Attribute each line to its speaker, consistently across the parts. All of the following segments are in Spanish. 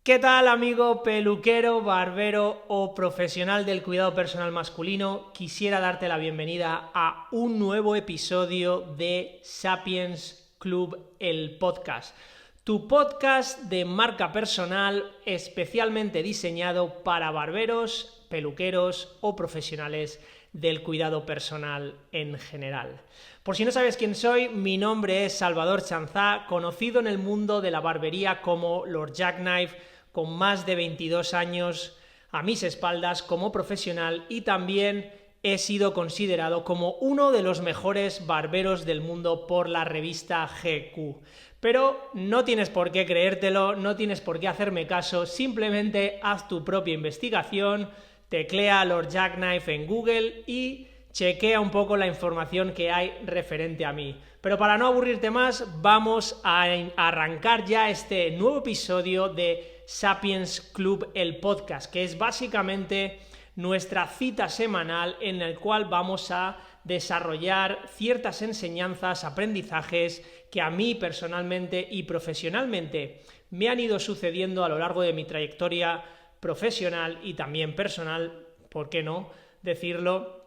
Speaker 1: ¿Qué tal, amigo peluquero, barbero o profesional del cuidado personal masculino? Quisiera darte la bienvenida a un nuevo episodio de Sapiens Club, el podcast. Tu podcast de marca personal especialmente diseñado para barberos, peluqueros o profesionales del cuidado personal en general. Por si no sabes quién soy, mi nombre es Salvador Chanzá, conocido en el mundo de la barbería como Lord Jackknife, con más de 22 años a mis espaldas como profesional, y también he sido considerado como uno de los mejores barberos del mundo por la revista GQ. Pero no tienes por qué creértelo, no tienes por qué hacerme caso, simplemente haz tu propia investigación, teclea Lord Jackknife en Google y chequea un poco la información que hay referente a mí. Pero para no aburrirte más, vamos a arrancar ya este nuevo episodio de Sapiens Club, el podcast, que es básicamente nuestra cita semanal en el cual vamos a desarrollar ciertas enseñanzas, aprendizajes que a mí personalmente y profesionalmente me han ido sucediendo a lo largo de mi trayectoria profesional y también personal, ¿por qué no decirlo?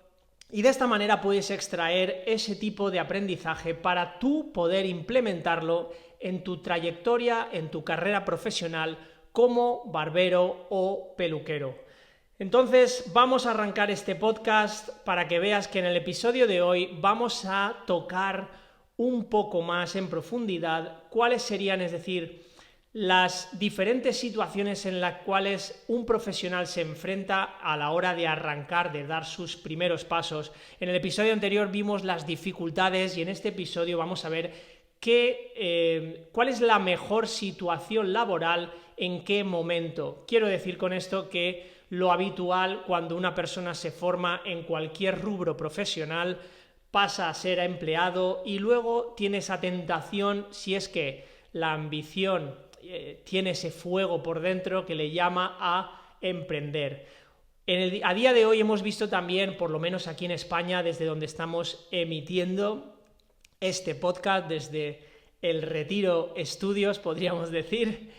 Speaker 1: Y de esta manera puedes extraer ese tipo de aprendizaje para tú poder implementarlo en tu trayectoria, en tu carrera profesional como barbero o peluquero. Entonces vamos a arrancar este podcast para que veas que en el episodio de hoy vamos a tocar un poco más en profundidad cuáles serían, es decir, las diferentes situaciones en las cuales un profesional se enfrenta a la hora de arrancar, de dar sus primeros pasos. En el episodio anterior vimos las dificultades y en este episodio vamos a ver cuál es la mejor situación laboral, en qué momento. Quiero decir con esto que lo habitual cuando una persona se forma en cualquier rubro profesional pasa a ser empleado y luego tiene esa tentación, si es que la ambición tiene ese fuego por dentro, que le llama a emprender. A día de hoy hemos visto también, por lo menos aquí en España, desde donde estamos emitiendo este podcast, desde el Retiro Estudios, podríamos decir,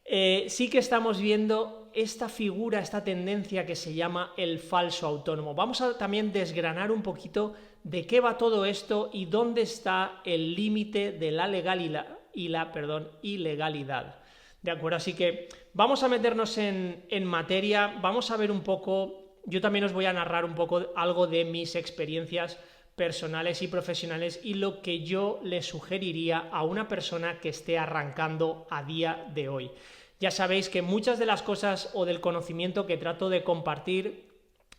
Speaker 1: sí que estamos viendo esta figura, esta tendencia que se llama el falso autónomo. Vamos a también desgranar un poquito de qué va todo esto y dónde está el límite de la legalidad y la ilegalidad. ¿De acuerdo? Así que vamos a meternos en materia, vamos a ver un poco, yo también os voy a narrar un poco algo de mis experiencias personales y profesionales y lo que yo le sugeriría a una persona que esté arrancando a día de hoy. Ya sabéis que muchas de las cosas o del conocimiento que trato de compartir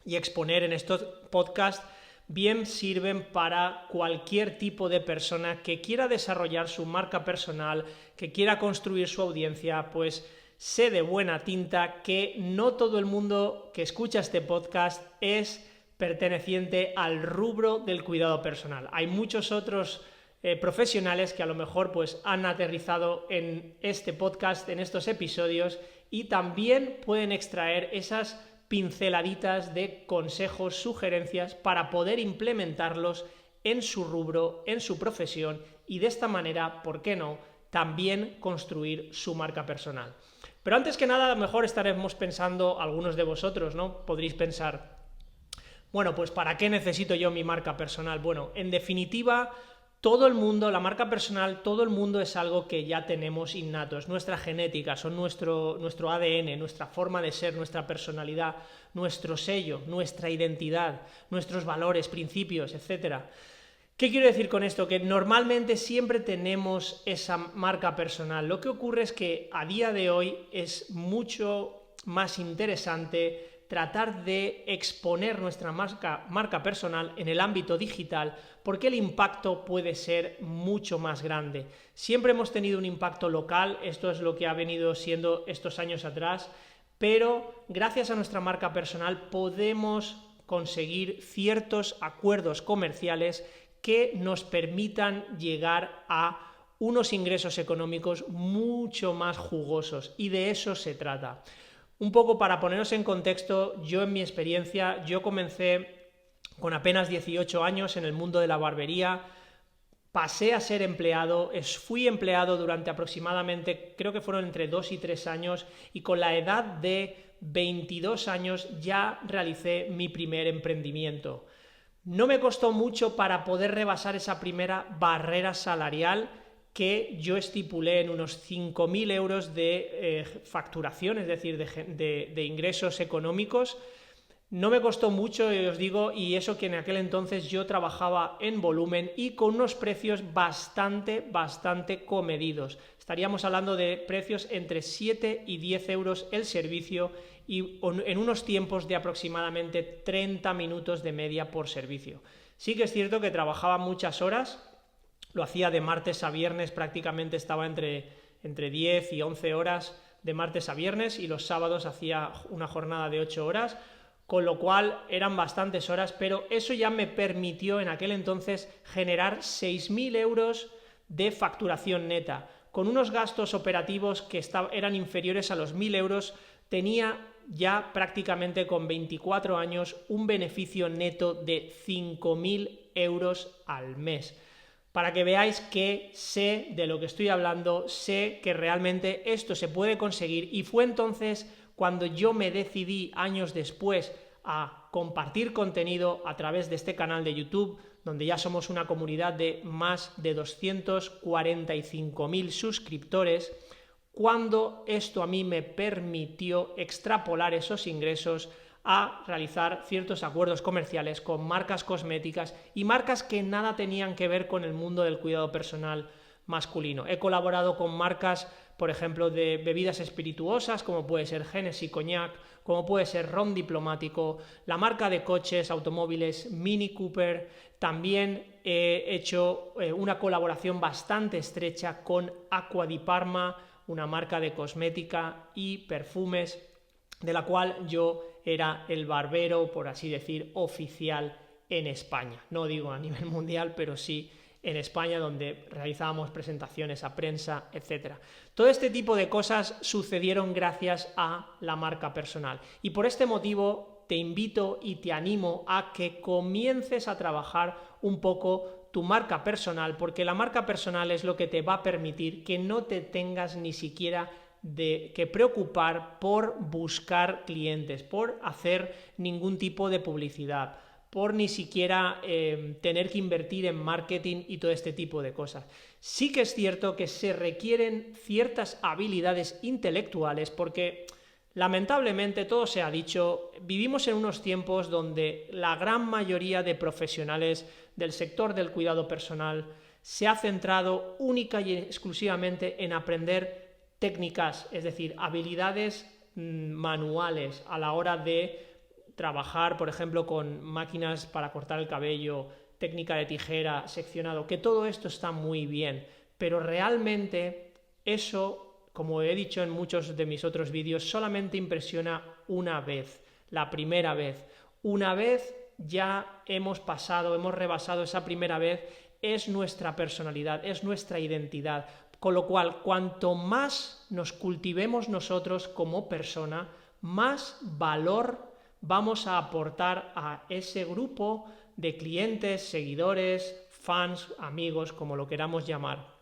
Speaker 1: y exponer en estos podcasts bien sirven para cualquier tipo de persona que quiera desarrollar su marca personal, que quiera construir su audiencia. Pues sé de buena tinta que no todo el mundo que escucha este podcast es perteneciente al rubro del cuidado personal. Hay muchos otros profesionales que a lo mejor pues han aterrizado en este podcast, en estos episodios, y también pueden extraer esas pinceladitas de consejos, sugerencias para poder implementarlos en su rubro, en su profesión, y de esta manera, ¿por qué no?, también construir su marca personal. Pero antes que nada, a lo mejor estaremos pensando, algunos de vosotros, ¿no? Podréis pensar, bueno, pues ¿para qué necesito yo mi marca personal? Bueno, en definitiva, todo el mundo, la marca personal, todo el mundo es algo que ya tenemos innato, es nuestra genética, son nuestro ADN, nuestra forma de ser, nuestra personalidad, nuestro sello, nuestra identidad, nuestros valores, principios, etc. ¿Qué quiero decir con esto? Que normalmente siempre tenemos esa marca personal. Lo que ocurre es que a día de hoy es mucho más interesante tratar de exponer nuestra marca personal en el ámbito digital, porque el impacto puede ser mucho más grande. Siempre hemos tenido un impacto local, esto es lo que ha venido siendo estos años atrás, pero gracias a nuestra marca personal podemos conseguir ciertos acuerdos comerciales que nos permitan llegar a unos ingresos económicos mucho más jugosos, y de eso se trata. Un poco para poneros en contexto, yo en mi experiencia, yo comencé con apenas 18 años en el mundo de la barbería, pasé a ser empleado, fui empleado durante aproximadamente, creo que fueron entre 2 y 3 años, y con la edad de 22 años ya realicé mi primer emprendimiento. No me costó mucho para poder rebasar esa primera barrera salarial que yo estipulé en unos 5.000 euros de facturación, es decir, de ingresos económicos. No me costó mucho, os digo, y eso que en aquel entonces yo trabajaba en volumen y con unos precios bastante comedidos. Estaríamos hablando de precios entre 7 y 10 euros el servicio y en unos tiempos de aproximadamente 30 minutos de media por servicio. Sí que es cierto que trabajaba muchas horas, lo hacía de martes a viernes, prácticamente estaba entre 10 y 11 horas de martes a viernes, y los sábados hacía una jornada de 8 horas, con lo cual eran bastantes horas, pero eso ya me permitió en aquel entonces generar 6.000 euros de facturación neta. Con unos gastos operativos que eran inferiores a los 1.000 euros, tenía ya prácticamente con 24 años un beneficio neto de 5.000 euros al mes. Para que veáis que sé de lo que estoy hablando, sé que realmente esto se puede conseguir, y fue entonces cuando yo me decidí años después a compartir contenido a través de este canal de YouTube, donde ya somos una comunidad de más de 245.000 suscriptores, cuando esto a mí me permitió extrapolar esos ingresos a realizar ciertos acuerdos comerciales con marcas cosméticas y marcas que nada tenían que ver con el mundo del cuidado personal masculino. He colaborado con marcas, por ejemplo, de bebidas espirituosas, como puede ser Genesis Cognac, como puede ser Ron Diplomático, la marca de coches, automóviles Mini Cooper. También he hecho una colaboración bastante estrecha con Acqua di Parma, una marca de cosmética y perfumes, de la cual yo era el barbero, por así decir, oficial en España. No digo a nivel mundial, pero sí en España, donde realizábamos presentaciones a prensa, etc. Todo este tipo de cosas sucedieron gracias a la marca personal. Y por este motivo te invito y te animo a que comiences a trabajar un poco tu marca personal, porque la marca personal es lo que te va a permitir que no te tengas ni siquiera que preocupar por buscar clientes, por hacer ningún tipo de publicidad, por ni siquiera tener que invertir en marketing y todo este tipo de cosas. Sí que es cierto que se requieren ciertas habilidades intelectuales, porque lamentablemente, todo se ha dicho, vivimos en unos tiempos donde la gran mayoría de profesionales del sector del cuidado personal se ha centrado única y exclusivamente en aprender técnicas, es decir, habilidades manuales a la hora de trabajar, por ejemplo, con máquinas para cortar el cabello, técnica de tijera, seccionado, que todo esto está muy bien, pero realmente eso, como he dicho en muchos de mis otros vídeos, solamente impresiona una vez, la primera vez. Una vez ya hemos rebasado esa primera vez, es nuestra personalidad, es nuestra identidad. Con lo cual, cuanto más nos cultivemos nosotros como persona, más valor vamos a aportar a ese grupo de clientes, seguidores, fans, amigos, como lo queramos llamar.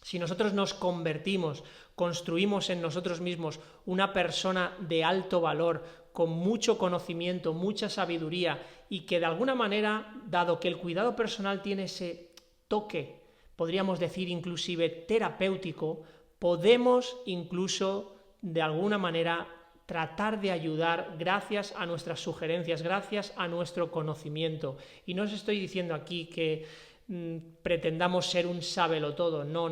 Speaker 1: Si nosotros nos convertimos, construimos en nosotros mismos una persona de alto valor, con mucho conocimiento, mucha sabiduría, y que de alguna manera, dado que el cuidado personal tiene ese toque, podríamos decir inclusive terapéutico, podemos incluso de alguna manera tratar de ayudar gracias a nuestras sugerencias, gracias a nuestro conocimiento. Y no os estoy diciendo aquí que pretendamos ser un sábelotodo, no,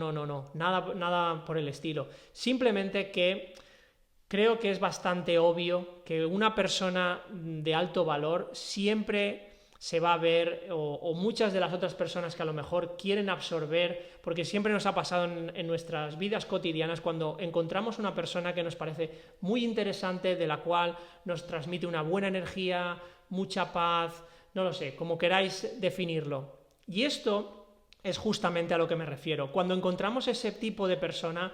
Speaker 1: nada por el estilo. Simplemente que creo que es bastante obvio que una persona de alto valor siempre se va a ver, o muchas de las otras personas que a lo mejor quieren absorber, porque siempre nos ha pasado en nuestras vidas cotidianas, cuando encontramos una persona que nos parece muy interesante, de la cual nos transmite una buena energía, mucha paz, no lo sé, como queráis definirlo. Y esto es justamente a lo que me refiero. Cuando encontramos ese tipo de persona,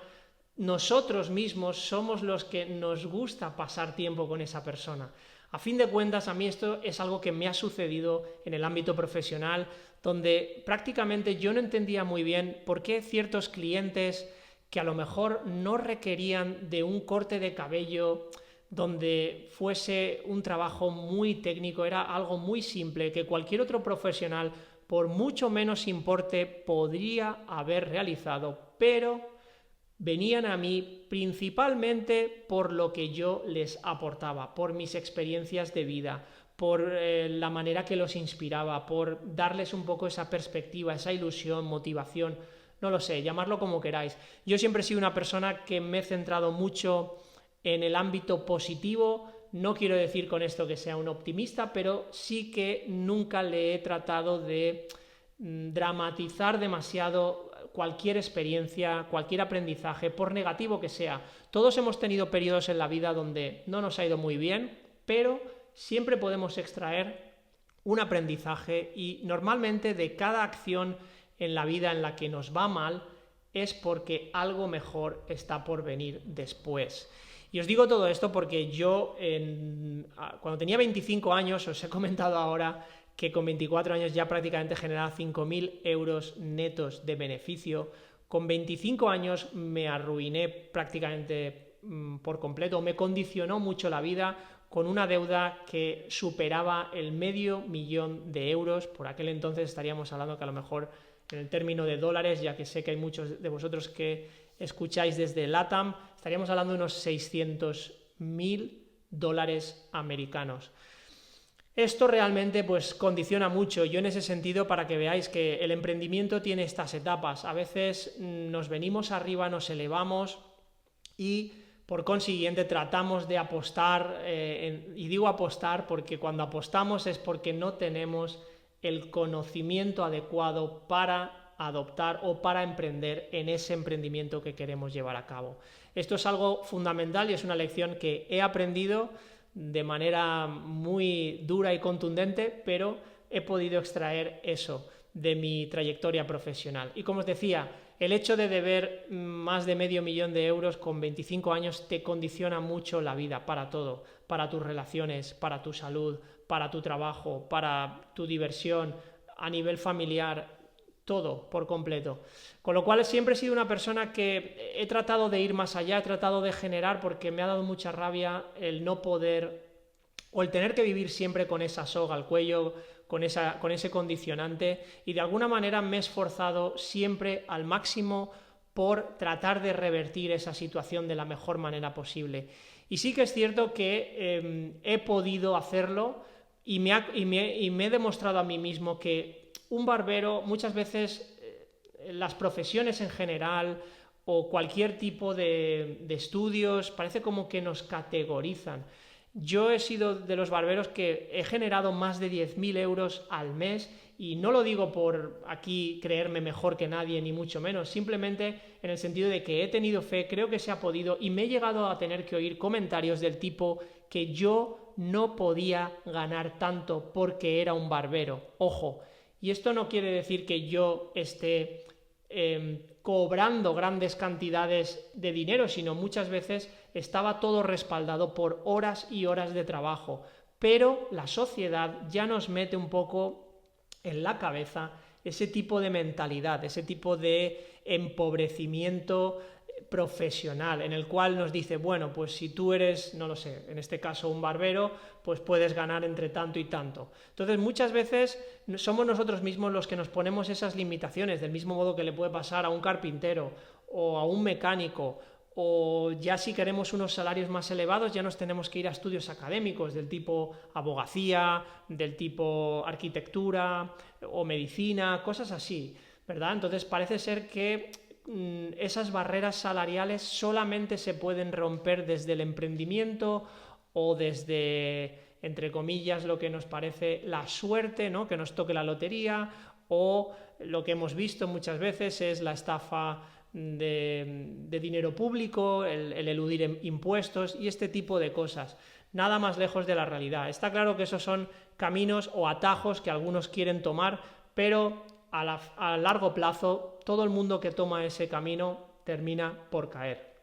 Speaker 1: nosotros mismos somos los que nos gusta pasar tiempo con esa persona. A fin de cuentas, a mí esto es algo que me ha sucedido en el ámbito profesional, donde prácticamente yo no entendía muy bien por qué ciertos clientes que a lo mejor no requerían de un corte de cabello donde fuese un trabajo muy técnico, era algo muy simple que cualquier otro profesional, por mucho menos importe, podría haber realizado, pero venían a mí principalmente por lo que yo les aportaba, por mis experiencias de vida, por la manera que los inspiraba, por darles un poco esa perspectiva, esa ilusión, motivación, no lo sé, llamarlo como queráis. Yo siempre he sido una persona que me he centrado mucho en el ámbito positivo. No quiero decir con esto que sea un optimista, pero sí que nunca le he tratado de dramatizar demasiado cualquier experiencia, cualquier aprendizaje, por negativo que sea. Todos hemos tenido periodos en la vida donde no nos ha ido muy bien, pero siempre podemos extraer un aprendizaje y normalmente de cada acción en la vida en la que nos va mal es porque algo mejor está por venir después. Y os digo todo esto porque yo cuando tenía 25 años, os he comentado ahora que con 24 años ya prácticamente generaba 5.000 euros netos de beneficio. Con 25 años me arruiné prácticamente por completo, me condicionó mucho la vida con una deuda que superaba el $500.000 de euros. Por aquel entonces estaríamos hablando que a lo mejor en el término de dólares, ya que sé que hay muchos de vosotros que escucháis desde LATAM, estaríamos hablando de unos $600.000 americanos. Esto realmente pues condiciona mucho. Yo en ese sentido, para que veáis que el emprendimiento tiene estas etapas, a veces nos venimos arriba, nos elevamos y por consiguiente tratamos de apostar, y digo apostar porque cuando apostamos es porque no tenemos el conocimiento adecuado para adoptar o para emprender en ese emprendimiento que queremos llevar a cabo. Esto es algo fundamental y es una lección que he aprendido de manera muy dura y contundente, pero he podido extraer eso de mi trayectoria profesional. Y como os decía, el hecho de deber más de $500.000 de euros con 25 años te condiciona mucho la vida para todo, para tus relaciones, para tu salud, para tu trabajo, para tu diversión, a nivel familiar, todo por completo. Con lo cual siempre he sido una persona que he tratado de ir más allá, he tratado de generar, porque me ha dado mucha rabia el no poder o el tener que vivir siempre con esa soga al cuello, con ese condicionante, y de alguna manera me he esforzado siempre al máximo por tratar de revertir esa situación de la mejor manera posible. Y sí que es cierto que he podido hacerlo y me he demostrado a mí mismo que un barbero, muchas veces las profesiones en general o cualquier tipo de estudios, parece como que nos categorizan. Yo he sido de los barberos que he generado más de 10.000 euros al mes, y no lo digo por aquí creerme mejor que nadie, ni mucho menos, simplemente en el sentido de que he tenido fe, creo que se ha podido, y me he llegado a tener que oír comentarios del tipo que yo no podía ganar tanto porque era un barbero. Ojo, y esto no quiere decir que yo esté cobrando grandes cantidades de dinero, sino muchas veces estaba todo respaldado por horas y horas de trabajo, pero la sociedad ya nos mete un poco en la cabeza ese tipo de mentalidad, ese tipo de empobrecimiento profesional, en el cual nos dice, bueno, pues si tú eres, no lo sé, en este caso un barbero, pues puedes ganar entre tanto y tanto. Entonces muchas veces somos nosotros mismos los que nos ponemos esas limitaciones, del mismo modo que le puede pasar a un carpintero o a un mecánico, o ya si queremos unos salarios más elevados ya nos tenemos que ir a estudios académicos del tipo abogacía, del tipo arquitectura o medicina, cosas así, ¿verdad? Entonces parece ser que esas barreras salariales solamente se pueden romper desde el emprendimiento o desde, entre comillas, lo que nos parece la suerte, ¿no? Que nos toque la lotería, o lo que hemos visto muchas veces es la estafa de dinero público, el eludir impuestos y este tipo de cosas. Nada más lejos de la realidad. Está claro que esos son caminos o atajos que algunos quieren tomar, pero a largo plazo todo el mundo que toma ese camino termina por caer.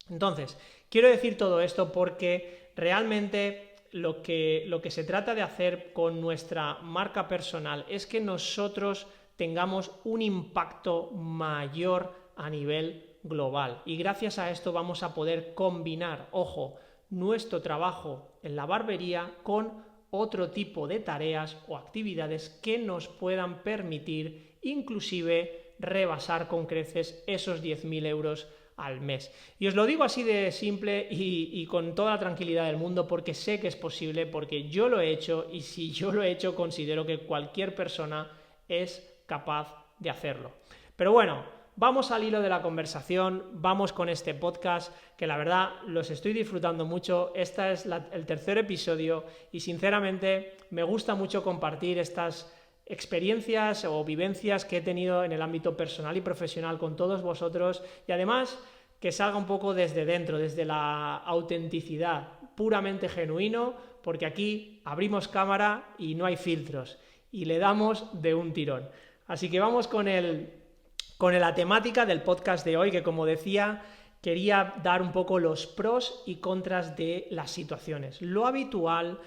Speaker 1: Entonces, quiero decir todo esto porque realmente lo que se trata de hacer con nuestra marca personal es que nosotros tengamos un impacto mayor a nivel global. Y gracias a esto vamos a poder combinar, ojo, nuestro trabajo en la barbería con otro tipo de tareas o actividades que nos puedan permitir inclusive rebasar con creces esos 10.000 euros al mes. Y os lo digo así de simple y con toda la tranquilidad del mundo porque sé que es posible, porque yo lo he hecho y si yo lo he hecho considero que cualquier persona es capaz de hacerlo. Pero bueno, vamos al hilo de la conversación, vamos con este podcast que la verdad los estoy disfrutando mucho. Este es el tercer episodio y sinceramente me gusta mucho compartir estas experiencias o vivencias que he tenido en el ámbito personal y profesional con todos vosotros y además que salga un poco desde dentro, desde la autenticidad, puramente genuino, porque aquí abrimos cámara y no hay filtros y le damos de un tirón. Así que vamos con la temática del podcast de hoy, que como decía, quería dar un poco los pros y contras de las situaciones. Lo habitual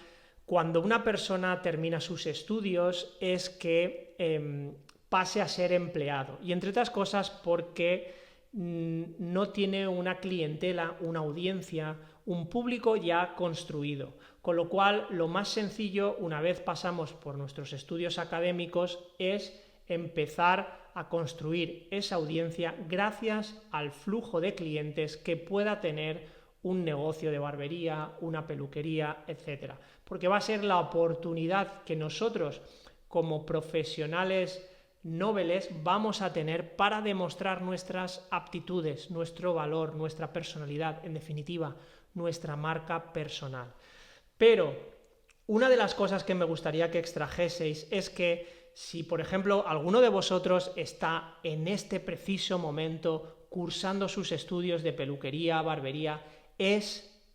Speaker 1: cuando una persona termina sus estudios es que pase a ser empleado y entre otras cosas porque no tiene una clientela, una audiencia, un público ya construido, con lo cual lo más sencillo una vez pasamos por nuestros estudios académicos es empezar a construir esa audiencia gracias al flujo de clientes que pueda tener un negocio de barbería, una peluquería, etc. Porque va a ser la oportunidad que nosotros como profesionales nobles vamos a tener para demostrar nuestras aptitudes, nuestro valor, nuestra personalidad, en definitiva, nuestra marca personal. Pero una de las cosas que me gustaría que extrajeseis es que si, por ejemplo, alguno de vosotros está en este preciso momento cursando sus estudios de peluquería, barbería,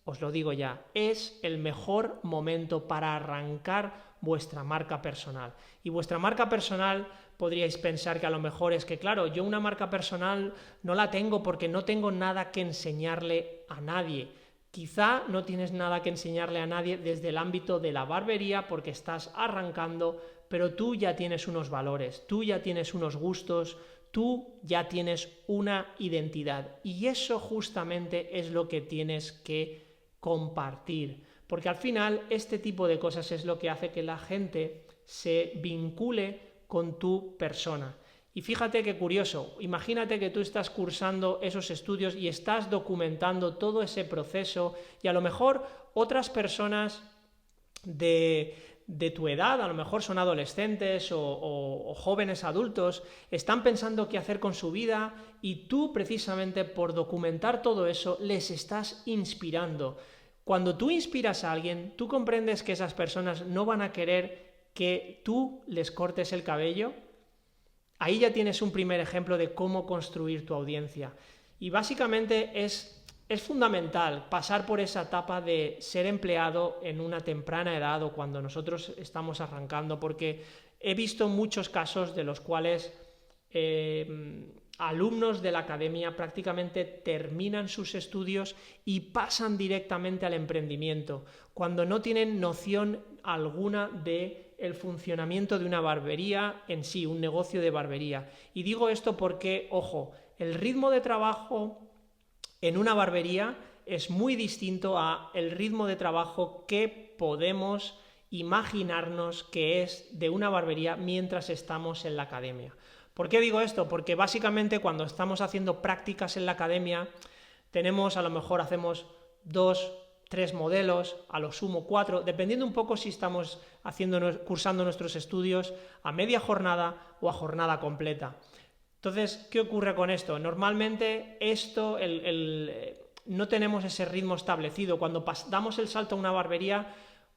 Speaker 1: os lo digo ya, es el mejor momento para arrancar vuestra marca personal. Y vuestra marca personal podríais pensar que a lo mejor es que, claro, yo una marca personal no la tengo porque no tengo nada que enseñarle a nadie. Quizá no tienes nada que enseñarle a nadie desde el ámbito de la barbería porque estás arrancando, pero tú ya tienes unos valores, tú ya tienes unos gustos, tú ya tienes una identidad y eso justamente es lo que tienes que compartir, porque al final este tipo de cosas es lo que hace que la gente se vincule con tu persona. Y fíjate qué curioso, imagínate que tú estás cursando esos estudios y estás documentando todo ese proceso y a lo mejor otras personas de tu edad, a lo mejor son adolescentes o jóvenes adultos, están pensando qué hacer con su vida y tú precisamente por documentar todo eso les estás inspirando. Cuando tú inspiras a alguien, tú comprendes que esas personas no van a querer que tú les cortes el cabello. Ahí ya tienes un primer ejemplo de cómo construir tu audiencia. Y básicamente es fundamental pasar por esa etapa de ser empleado en una temprana edad o cuando nosotros estamos arrancando, porque he visto muchos casos de los cuales alumnos de la academia prácticamente terminan sus estudios y pasan directamente al emprendimiento, cuando no tienen noción alguna del funcionamiento de una barbería en sí, un negocio de barbería. Y digo esto porque, ojo, el ritmo de trabajo en una barbería es muy distinto al ritmo de trabajo que podemos imaginarnos que es de una barbería mientras estamos en la academia. ¿Por qué digo esto? Porque básicamente cuando estamos haciendo prácticas en la academia a lo mejor hacemos 2, 3 modelos, a lo sumo 4, dependiendo un poco si estamos cursando nuestros estudios a media jornada o a jornada completa. Entonces, ¿qué ocurre con esto? Normalmente no tenemos ese ritmo establecido. Cuando damos el salto a una barbería,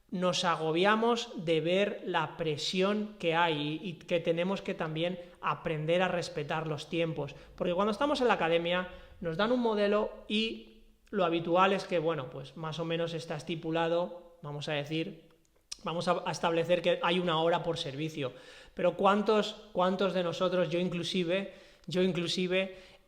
Speaker 1: nos agobiamos de ver la presión que hay y que tenemos que también aprender a respetar los tiempos. Porque cuando estamos en la academia, nos dan un modelo y lo habitual es que, bueno, pues más o menos está estipulado, vamos a establecer que hay 1 hora por servicio. Pero ¿cuántos de nosotros, yo inclusive,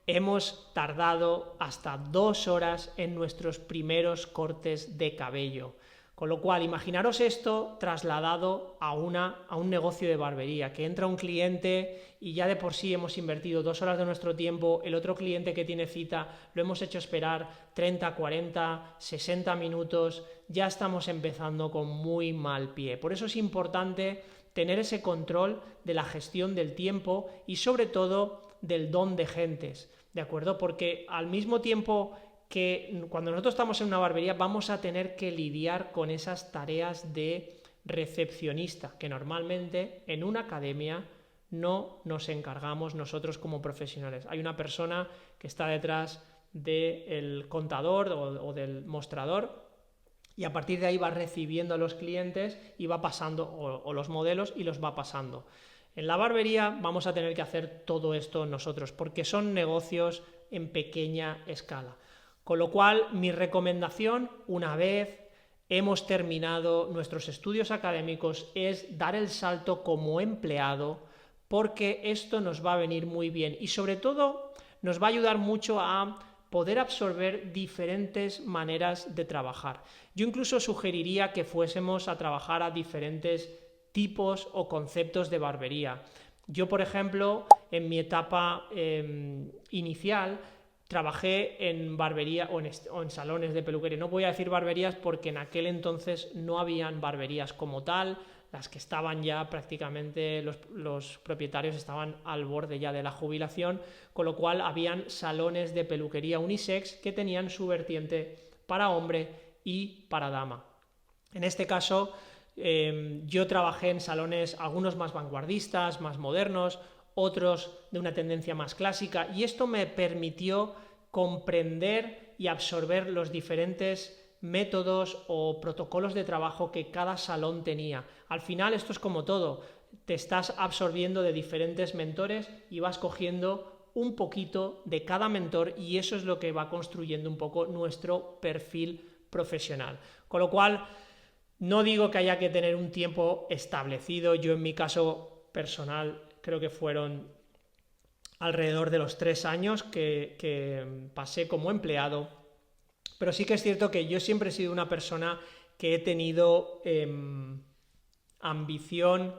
Speaker 1: hemos tardado hasta 2 horas en nuestros primeros cortes de cabello? Con lo cual, imaginaros esto trasladado a un negocio de barbería, que entra un cliente y ya de por sí hemos invertido 2 horas de nuestro tiempo, el otro cliente que tiene cita lo hemos hecho esperar 30, 40, 60 minutos, ya estamos empezando con muy mal pie. Por eso es importante tener ese control de la gestión del tiempo y sobre todo del don de gentes, ¿de acuerdo? Porque al mismo tiempo que cuando nosotros estamos en una barbería vamos a tener que lidiar con esas tareas de recepcionista, que normalmente en una academia no nos encargamos nosotros como profesionales. Hay una persona que está detrás del contador o del mostrador y a partir de ahí va recibiendo a los clientes y va pasando, o los modelos, y los va pasando. En la barbería vamos a tener que hacer todo esto nosotros, porque son negocios en pequeña escala. Con lo cual, mi recomendación, una vez hemos terminado nuestros estudios académicos, es dar el salto como empleado, porque esto nos va a venir muy bien y sobre todo nos va a ayudar mucho a poder absorber diferentes maneras de trabajar. Yo incluso sugeriría que fuésemos a trabajar a diferentes tipos o conceptos de barbería. Yo, por ejemplo, en mi etapa inicial, trabajé en barbería o en salones de peluquería. No voy a decir barberías porque en aquel entonces no habían barberías como tal. Las que estaban ya prácticamente, los propietarios estaban al borde ya de la jubilación, con lo cual habían salones de peluquería unisex que tenían su vertiente para hombre y para dama. En este caso, yo trabajé en salones, algunos más vanguardistas, más modernos, otros de una tendencia más clásica, y esto me permitió comprender y absorber los diferentes métodos o protocolos de trabajo que cada salón tenía. Al final esto es como todo, te estás absorbiendo de diferentes mentores y vas cogiendo un poquito de cada mentor y eso es lo que va construyendo un poco nuestro perfil profesional. Con lo cual, no digo que haya que tener un tiempo establecido. Yo en mi caso personal creo que fueron alrededor de los 3 años que pasé como empleado, pero sí que es cierto que yo siempre he sido una persona que he tenido ambición,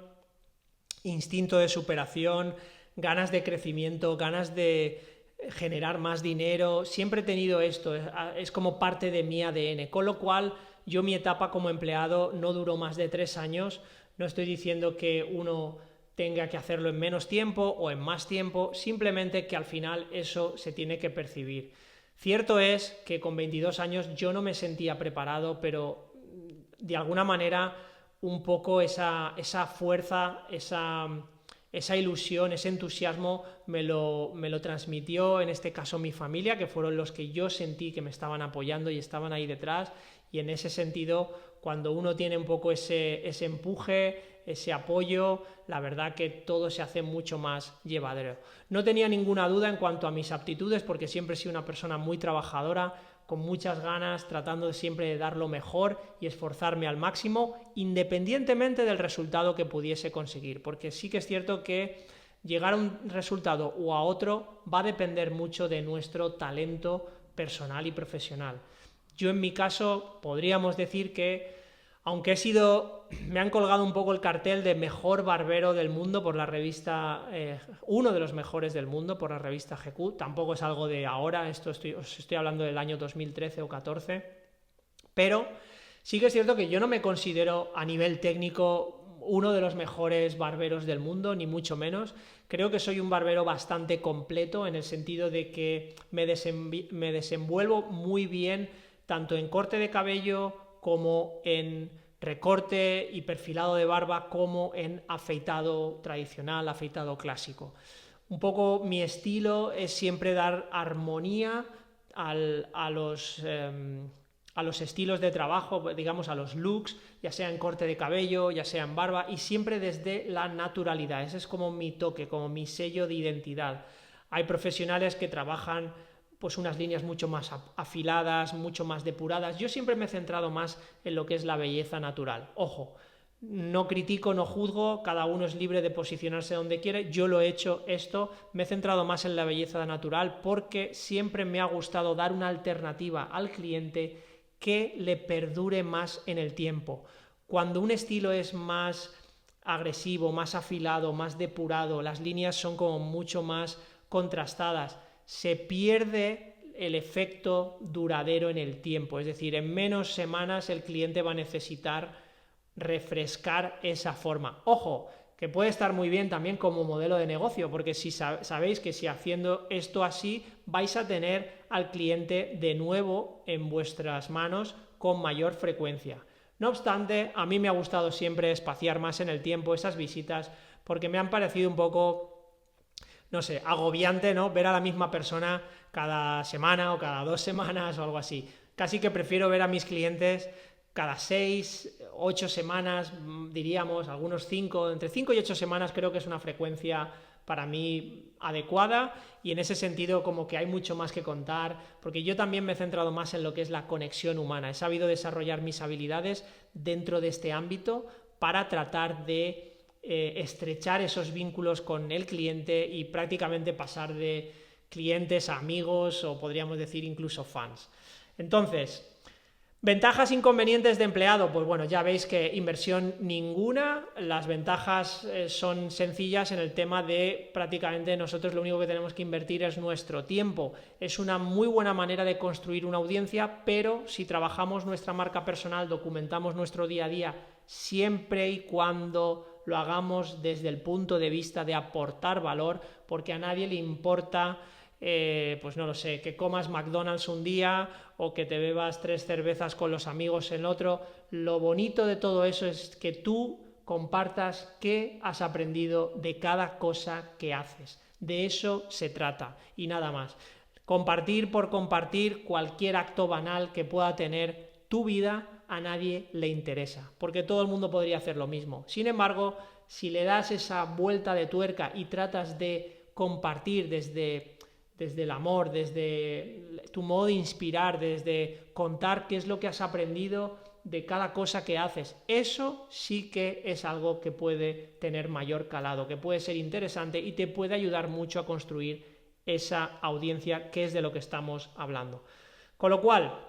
Speaker 1: instinto de superación, ganas de crecimiento, ganas de generar más dinero. Siempre he tenido esto, es como parte de mi ADN, con lo cual yo mi etapa como empleado no duró más de 3 años. No estoy diciendo que uno tenga que hacerlo en menos tiempo o en más tiempo, simplemente que al final eso se tiene que percibir. Cierto es que con 22 años yo no me sentía preparado, pero de alguna manera un poco esa fuerza, esa ilusión, ese entusiasmo me lo transmitió en este caso mi familia, que fueron los que yo sentí que me estaban apoyando y estaban ahí detrás, y en ese sentido, cuando uno tiene un poco ese empuje, ese apoyo, la verdad que todo se hace mucho más llevadero. No tenía ninguna duda en cuanto a mis aptitudes, porque siempre he sido una persona muy trabajadora, con muchas ganas, tratando de siempre de dar lo mejor y esforzarme al máximo, independientemente del resultado que pudiese conseguir, porque sí que es cierto que llegar a un resultado o a otro va a depender mucho de nuestro talento personal y profesional. Yo en mi caso podríamos decir que, aunque me han colgado un poco el cartel de mejor barbero del mundo por la revista, uno de los mejores del mundo por la revista GQ, tampoco es algo de ahora, os estoy hablando del año 2013 o 14, pero sí que es cierto que yo no me considero a nivel técnico uno de los mejores barberos del mundo, ni mucho menos. Creo que soy un barbero bastante completo en el sentido de que me desenvuelvo muy bien tanto en corte de cabello como en recorte y perfilado de barba, como en afeitado tradicional, afeitado clásico. Un poco mi estilo es siempre dar armonía a los estilos de trabajo, digamos a los looks, ya sea en corte de cabello, ya sea en barba, y siempre desde la naturalidad. Ese es como mi toque, como mi sello de identidad. Hay profesionales que trabajan pues unas líneas mucho más afiladas, mucho más depuradas. Yo siempre me he centrado más en lo que es la belleza natural. Ojo, no critico, no juzgo, cada uno es libre de posicionarse donde quiere. Yo lo he hecho esto, me he centrado más en la belleza natural porque siempre me ha gustado dar una alternativa al cliente que le perdure más en el tiempo. Cuando un estilo es más agresivo, más afilado, más depurado, las líneas son como mucho más contrastadas, se pierde el efecto duradero en el tiempo, es decir, en menos semanas el cliente va a necesitar refrescar esa forma. Ojo, que puede estar muy bien también como modelo de negocio, porque si sabéis que si haciendo esto así vais a tener al cliente de nuevo en vuestras manos con mayor frecuencia. No obstante, a mí me ha gustado siempre espaciar más en el tiempo esas visitas porque me han parecido un poco, no sé, agobiante, ¿no? Ver a la misma persona cada semana o cada 2 semanas o algo así. Casi que prefiero ver a mis clientes cada 6, 8 semanas, diríamos, algunos 5, entre 5 y 8 semanas creo que es una frecuencia para mí adecuada, y en ese sentido como que hay mucho más que contar, porque yo también me he centrado más en lo que es la conexión humana. He sabido desarrollar mis habilidades dentro de este ámbito para tratar de estrechar esos vínculos con el cliente y prácticamente pasar de clientes a amigos, o podríamos decir incluso fans. Entonces, ¿ventajas e inconvenientes de empleado? Pues bueno, ya veis que inversión ninguna. Las ventajas son sencillas en el tema de prácticamente nosotros lo único que tenemos que invertir es nuestro tiempo. Es una muy buena manera de construir una audiencia, pero si trabajamos nuestra marca personal, documentamos nuestro día a día, siempre y cuando lo hagamos desde el punto de vista de aportar valor, porque a nadie le importa pues no lo sé, que comas McDonald's un día o que te bebas 3 cervezas con los amigos en otro. Lo bonito de todo eso es que tú compartas qué has aprendido de cada cosa que haces. De eso se trata y nada más. Compartir por compartir cualquier acto banal que pueda tener tu vida a nadie le interesa, porque todo el mundo podría hacer lo mismo. Sin embargo, si le das esa vuelta de tuerca y tratas de compartir desde el amor, desde tu modo de inspirar, desde contar qué es lo que has aprendido de cada cosa que haces, eso sí que es algo que puede tener mayor calado, que puede ser interesante y te puede ayudar mucho a construir esa audiencia, que es de lo que estamos hablando. Con lo cual,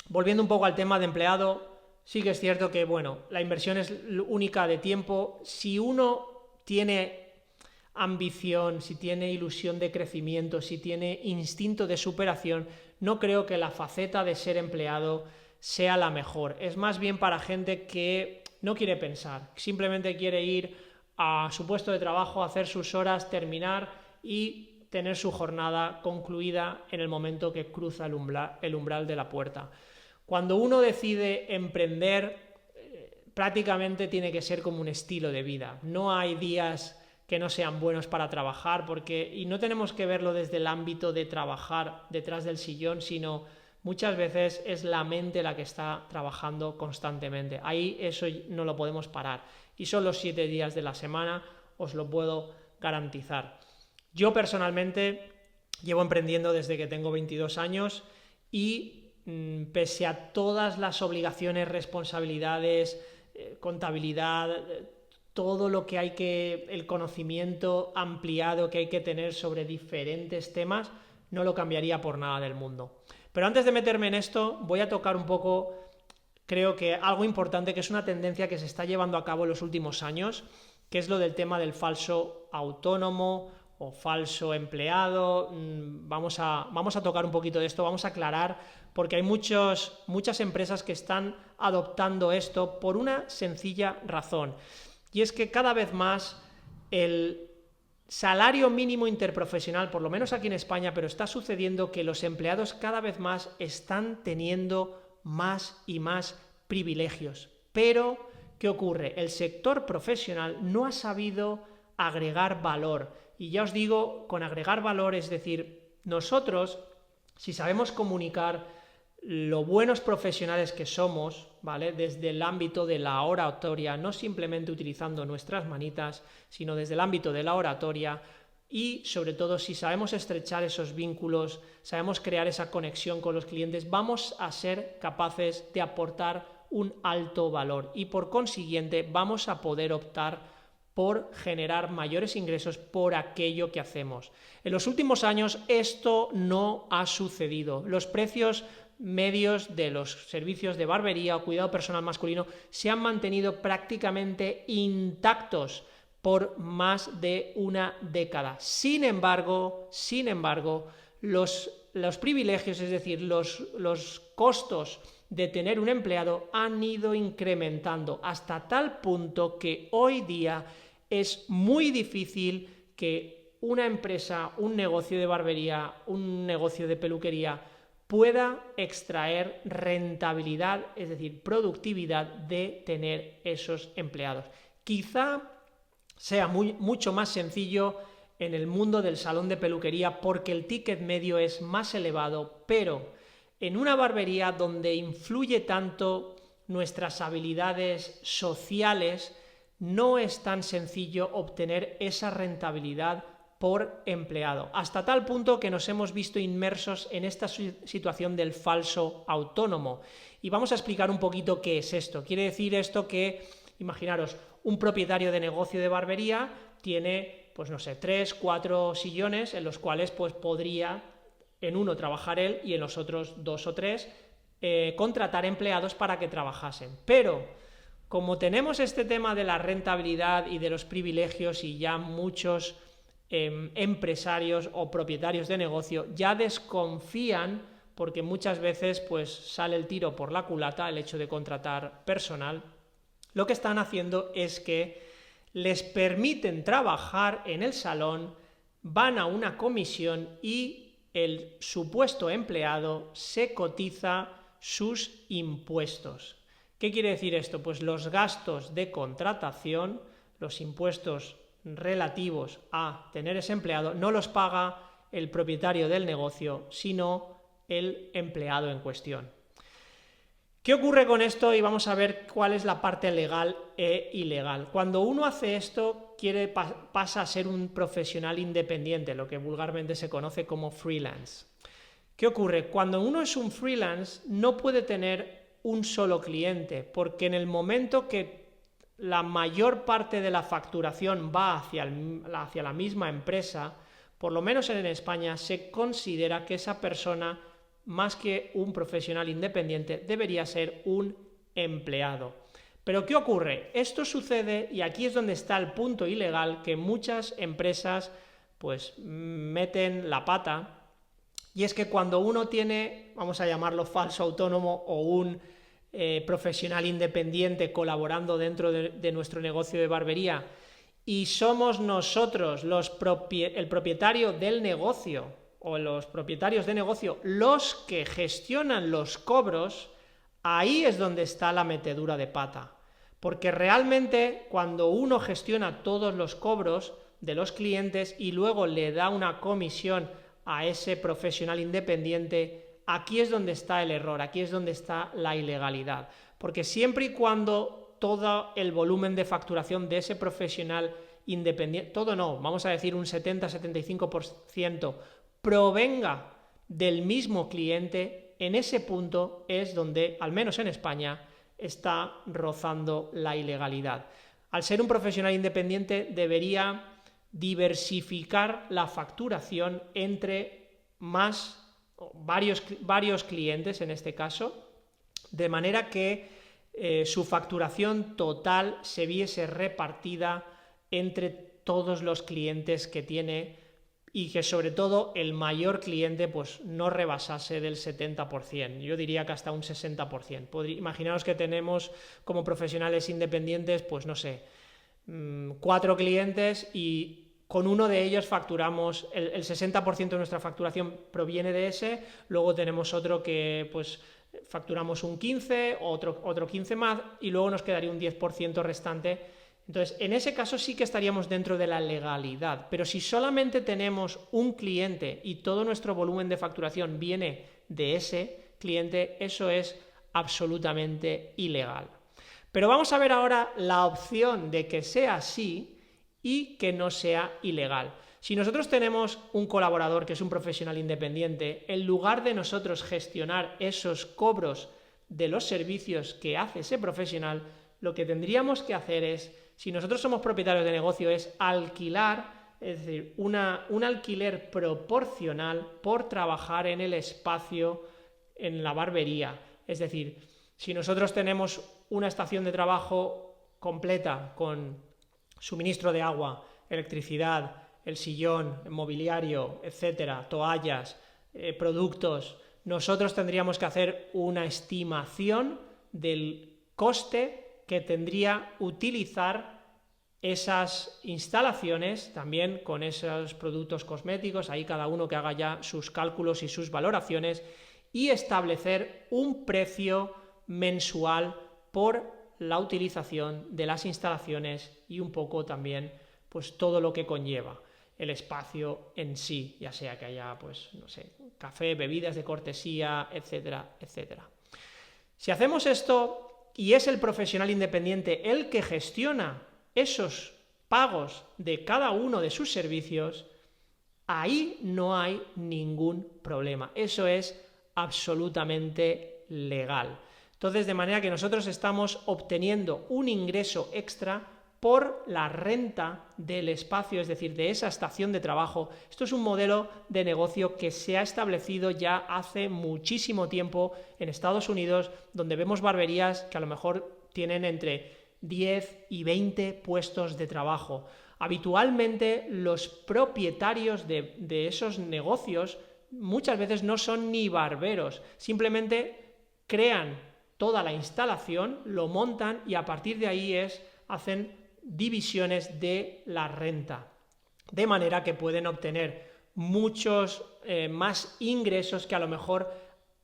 Speaker 1: volviendo un poco al tema de empleado, sí que es cierto que, bueno, la inversión es única de tiempo. Si uno tiene ambición, si tiene ilusión de crecimiento, si tiene instinto de superación, no creo que la faceta de ser empleado sea la mejor. Es más bien para gente que no quiere pensar, simplemente quiere ir a su puesto de trabajo, hacer sus horas, terminar y tener su jornada concluida en el momento que cruza el umbral de la puerta. Cuando uno decide emprender, prácticamente tiene que ser como un estilo de vida. No hay días que no sean buenos para trabajar, y no tenemos que verlo desde el ámbito de trabajar detrás del sillón, sino muchas veces es la mente la que está trabajando constantemente. Ahí eso no lo podemos parar. Y son los 7 días de la semana, os lo puedo garantizar. Yo personalmente llevo emprendiendo desde que tengo 22 años y pese a todas las obligaciones, responsabilidades, contabilidad, todo lo que el conocimiento ampliado que hay que tener sobre diferentes temas, no lo cambiaría por nada del mundo. Pero antes de meterme en esto, voy a tocar un poco, creo que algo importante, que es una tendencia que se está llevando a cabo en los últimos años, que es lo del tema del falso autónomo o falso empleado. Vamos a tocar un poquito de esto, vamos a aclarar, porque hay muchas empresas que están adoptando esto por una sencilla razón. Y es que cada vez más el salario mínimo interprofesional, por lo menos aquí en España, pero está sucediendo que los empleados cada vez más están teniendo más y más privilegios. Pero, ¿qué ocurre? El sector profesional no ha sabido agregar valor. Y ya os digo, con agregar valor, es decir, nosotros, si sabemos comunicar lo buenos profesionales que somos, ¿vale? Desde el ámbito de la oratoria, no simplemente utilizando nuestras manitas, sino desde el ámbito de la oratoria, y sobre todo si sabemos estrechar esos vínculos, sabemos crear esa conexión con los clientes, vamos a ser capaces de aportar un alto valor y por consiguiente vamos a poder optar por generar mayores ingresos por aquello que hacemos. En los últimos años esto no ha sucedido. Los precios medios de los servicios de barbería o cuidado personal masculino se han mantenido prácticamente intactos por más de una década. Sin embargo, los privilegios, es decir, los costos de tener un empleado han ido incrementando hasta tal punto que hoy día es muy difícil que una empresa, un negocio de barbería, un negocio de peluquería pueda extraer rentabilidad, es decir, productividad de tener esos empleados. Quizá sea mucho más sencillo en el mundo del salón de peluquería porque el ticket medio es más elevado, pero en una barbería donde influye tanto nuestras habilidades sociales, no es tan sencillo obtener esa rentabilidad por empleado, hasta tal punto que nos hemos visto inmersos en esta situación del falso autónomo. Y vamos a explicar un poquito qué es esto. Quiere decir esto que, imaginaros, un propietario de negocio de barbería tiene, pues no sé, 3, 4 sillones en los cuales pues podría en uno trabajar él y en los otros 2 o 3 contratar empleados para que trabajasen. Pero como tenemos este tema de la rentabilidad y de los privilegios y ya muchos empresarios o propietarios de negocio ya desconfían porque muchas veces pues sale el tiro por la culata el hecho de contratar personal, lo que están haciendo es que les permiten trabajar en el salón, van a una comisión y el supuesto empleado se cotiza sus impuestos. ¿Qué quiere decir esto? Pues los gastos de contratación, los impuestos relativos a tener ese empleado, no los paga el propietario del negocio, sino el empleado en cuestión. ¿Qué ocurre con esto? Y vamos a ver cuál es la parte legal e ilegal. Cuando uno hace esto, pasa a ser un profesional independiente, lo que vulgarmente se conoce como freelance. ¿Qué ocurre? Cuando uno es un freelance, no puede tener un solo cliente, porque en el momento que la mayor parte de la facturación va hacia la misma empresa, por lo menos en España, se considera que esa persona, más que un profesional independiente, debería ser un empleado. Pero ¿qué ocurre? Esto sucede, y aquí es donde está el punto ilegal, que muchas empresas pues meten la pata, y es que cuando uno tiene, vamos a llamarlo falso autónomo o un profesional independiente colaborando dentro de nuestro negocio de barbería y somos nosotros el propietario del negocio o los propietarios de negocio los que gestionan los cobros, ahí es donde está la metedura de pata. Porque realmente cuando uno gestiona todos los cobros de los clientes y luego le da una comisión a ese profesional independiente, aquí es donde está el error, aquí es donde está la ilegalidad. Porque siempre y cuando todo el volumen de facturación de ese profesional independiente, todo no, vamos a decir un 70-75%, provenga del mismo cliente, en ese punto es donde, al menos en España, está rozando la ilegalidad. Al ser un profesional independiente debería diversificar la facturación entre varios clientes en este caso, de manera que su facturación total se viese repartida entre todos los clientes que tiene y que sobre todo el mayor cliente pues no rebasase del 70%, yo diría que hasta un 60%. Imaginaos que tenemos como profesionales independientes, pues no sé, 4 clientes y con uno de ellos facturamos, el 60% de nuestra facturación proviene de ese, luego tenemos otro que pues facturamos un 15%, otro 15% más y luego nos quedaría un 10% restante. Entonces, en ese caso sí que estaríamos dentro de la legalidad, pero si solamente tenemos un cliente y todo nuestro volumen de facturación viene de ese cliente, eso es absolutamente ilegal. Pero vamos a ver ahora la opción de que sea así y que no sea ilegal. Si nosotros tenemos un colaborador que es un profesional independiente, en lugar de nosotros gestionar esos cobros de los servicios que hace ese profesional, lo que tendríamos que hacer es, si nosotros somos propietarios de negocio, es alquilar, es decir, un alquiler proporcional por trabajar en el espacio en la barbería. Es decir, si nosotros tenemos una estación de trabajo completa con suministro de agua, electricidad, el sillón, el mobiliario, etcétera, toallas, productos, nosotros tendríamos que hacer una estimación del coste que tendría utilizar esas instalaciones, también con esos productos cosméticos, ahí cada uno que haga ya sus cálculos y sus valoraciones, y establecer un precio mensual por la utilización de las instalaciones y un poco también pues todo lo que conlleva el espacio en sí, ya sea que haya pues no sé, café, bebidas de cortesía, etcétera, etcétera. Si hacemos esto y es el profesional independiente el que gestiona esos pagos de cada uno de sus servicios, ahí no hay ningún problema. Eso es absolutamente legal. Entonces, de manera que nosotros estamos obteniendo un ingreso extra por la renta del espacio, es decir, de esa estación de trabajo. Esto es un modelo de negocio que se ha establecido ya hace muchísimo tiempo en Estados Unidos, donde vemos barberías que a lo mejor tienen entre 10 y 20 puestos de trabajo. Habitualmente los propietarios de esos negocios muchas veces no son ni barberos, simplemente crean toda la instalación, lo montan y a partir de ahí hacen divisiones de la renta, de manera que pueden obtener muchos más ingresos que a lo mejor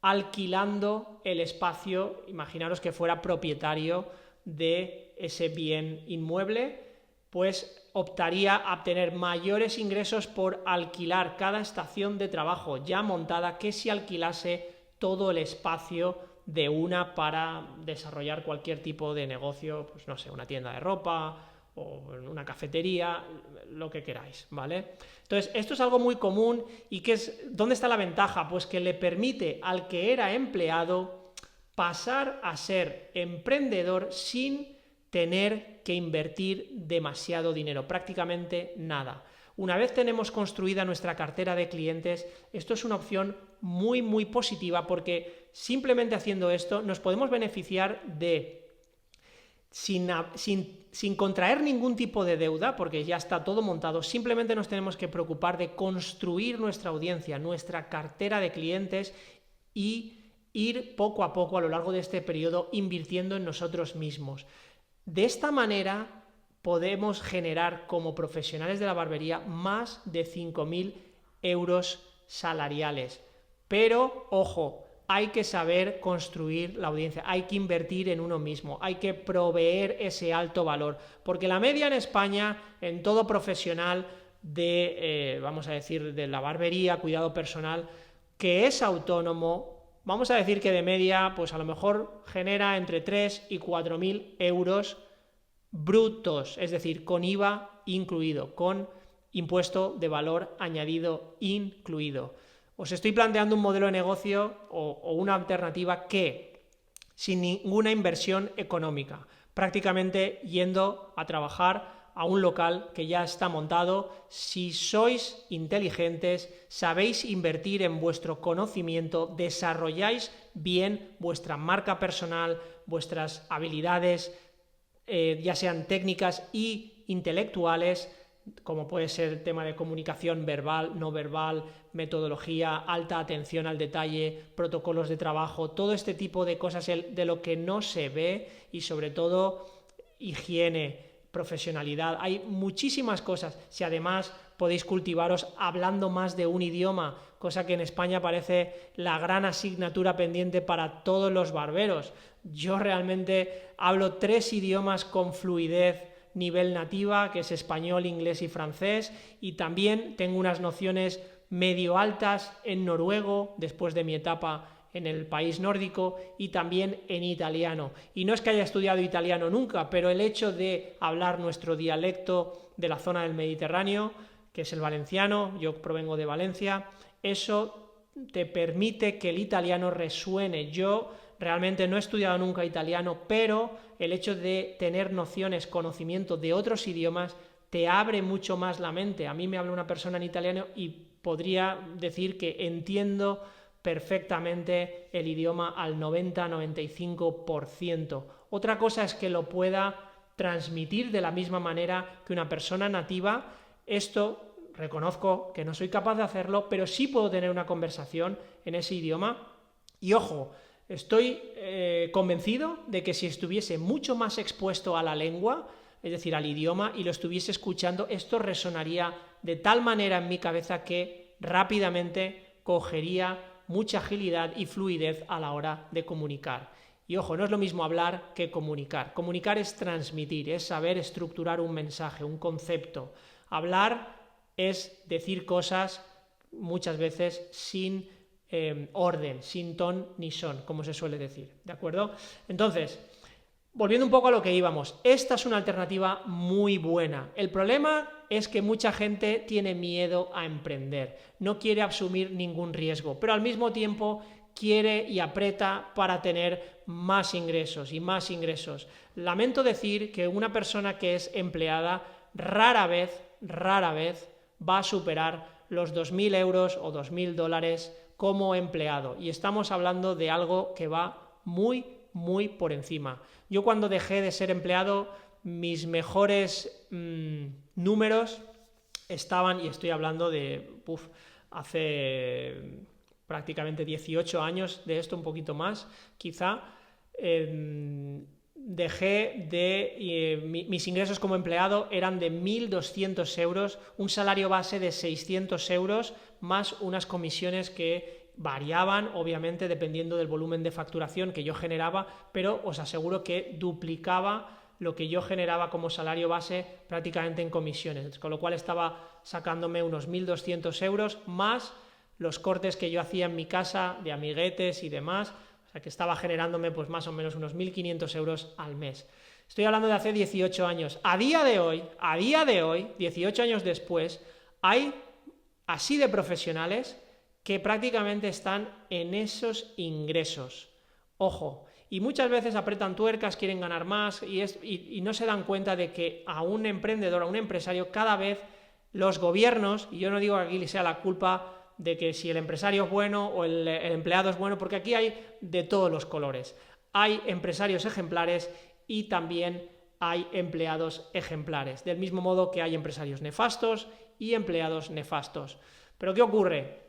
Speaker 1: alquilando el espacio. Imaginaros que fuera propietario de ese bien inmueble, pues optaría a obtener mayores ingresos por alquilar cada estación de trabajo ya montada que si alquilase todo el espacio de una para desarrollar cualquier tipo de negocio, pues no sé, una tienda de ropa o una cafetería, lo que queráis, ¿vale? Entonces, esto es algo muy común y ¿dónde está la ventaja? Pues que le permite al que era empleado pasar a ser emprendedor sin tener que invertir demasiado dinero, prácticamente nada. Una vez tenemos construida nuestra cartera de clientes, esto es una opción muy, muy positiva porque simplemente haciendo esto nos podemos beneficiar de, sin contraer ningún tipo de deuda, porque ya está todo montado, simplemente nos tenemos que preocupar de construir nuestra audiencia, nuestra cartera de clientes y ir poco a poco a lo largo de este periodo invirtiendo en nosotros mismos. De esta manera podemos generar como profesionales de la barbería más de 5.000 euros salariales. Pero, ojo, hay que saber construir la audiencia, hay que invertir en uno mismo, hay que proveer ese alto valor, porque la media en España, en todo profesional vamos a decir, de la barbería, cuidado personal, que es autónomo, vamos a decir que de media, pues a lo mejor genera entre 3 y 4.000 euros brutos, es decir, con IVA incluido, con impuesto de valor añadido incluido. Os estoy planteando un modelo de negocio o una alternativa que, sin ninguna inversión económica, prácticamente yendo a trabajar a un local que ya está montado, si sois inteligentes, sabéis invertir en vuestro conocimiento, desarrolláis bien vuestra marca personal, vuestras habilidades, ya sean técnicas y intelectuales, como puede ser el tema de comunicación verbal, no verbal, metodología, alta atención al detalle, protocolos de trabajo, todo este tipo de cosas de lo que no se ve y sobre todo higiene, profesionalidad. Hay muchísimas cosas. Si además podéis cultivaros hablando más de un idioma, cosa que en España parece la gran asignatura pendiente para todos los barberos. Yo realmente hablo 3 idiomas con fluidez nivel nativa, que es español, inglés y francés, y también tengo unas nociones medio altas en noruego, después de mi etapa en el país nórdico, y también en italiano. Y no es que haya estudiado italiano nunca, pero el hecho de hablar nuestro dialecto de la zona del Mediterráneo, que es el valenciano, yo provengo de Valencia, eso te permite que el italiano resuene. Yo realmente no he estudiado nunca italiano, pero el hecho de tener nociones, conocimiento de otros idiomas, te abre mucho más la mente. A mí me habla una persona en italiano y podría decir que entiendo perfectamente el idioma al 90-95%. Otra cosa es que lo pueda transmitir de la misma manera que una persona nativa. Esto reconozco que no soy capaz de hacerlo, pero sí puedo tener una conversación en ese idioma. Y ojo, estoy convencido de que si estuviese mucho más expuesto a la lengua, es decir, al idioma, y lo estuviese escuchando, esto resonaría de tal manera en mi cabeza que rápidamente cogería mucha agilidad y fluidez a la hora de comunicar. Y ojo, no es lo mismo hablar que comunicar. Comunicar es transmitir, es saber estructurar un mensaje, un concepto. Hablar es decir cosas muchas veces sin orden, sin ton ni son, como se suele decir, ¿de acuerdo? Entonces, volviendo un poco a lo que íbamos, esta es una alternativa muy buena. El problema es que mucha gente tiene miedo a emprender, no quiere asumir ningún riesgo, pero al mismo tiempo quiere y aprieta para tener más ingresos y más ingresos. Lamento decir que una persona que es empleada rara vez va a superar los 2.000 euros o 2.000 dólares como empleado, y estamos hablando de algo que va muy por encima. Yo cuando dejé de ser empleado, mis mejores números estaban, y estoy hablando de hace prácticamente 18 años de esto, un poquito más, quizá. Mis ingresos como empleado eran de 1.200 euros, un salario base de 600 euros, más unas comisiones que variaban, obviamente, dependiendo del volumen de facturación que yo generaba, pero os aseguro que duplicaba lo que yo generaba como salario base prácticamente en comisiones, con lo cual estaba sacándome unos 1.200 euros, más los cortes que yo hacía en mi casa de amiguetes y demás, o sea que estaba generándome pues más o menos unos 1.500 euros al mes. Estoy hablando de hace 18 años. A día de hoy, 18 años después, hay así de profesionales que prácticamente están en esos ingresos. Ojo, y muchas veces apretan tuercas, quieren ganar más y no se dan cuenta de que a un emprendedor, a un empresario, cada vez los gobiernos, y yo no digo que aquí sea la culpa de que si el empresario es bueno o el empleado es bueno, porque aquí hay de todos los colores. Hay empresarios ejemplares y también hay empleados ejemplares, del mismo modo que hay empresarios nefastos y empleados nefastos. Pero ¿qué ocurre?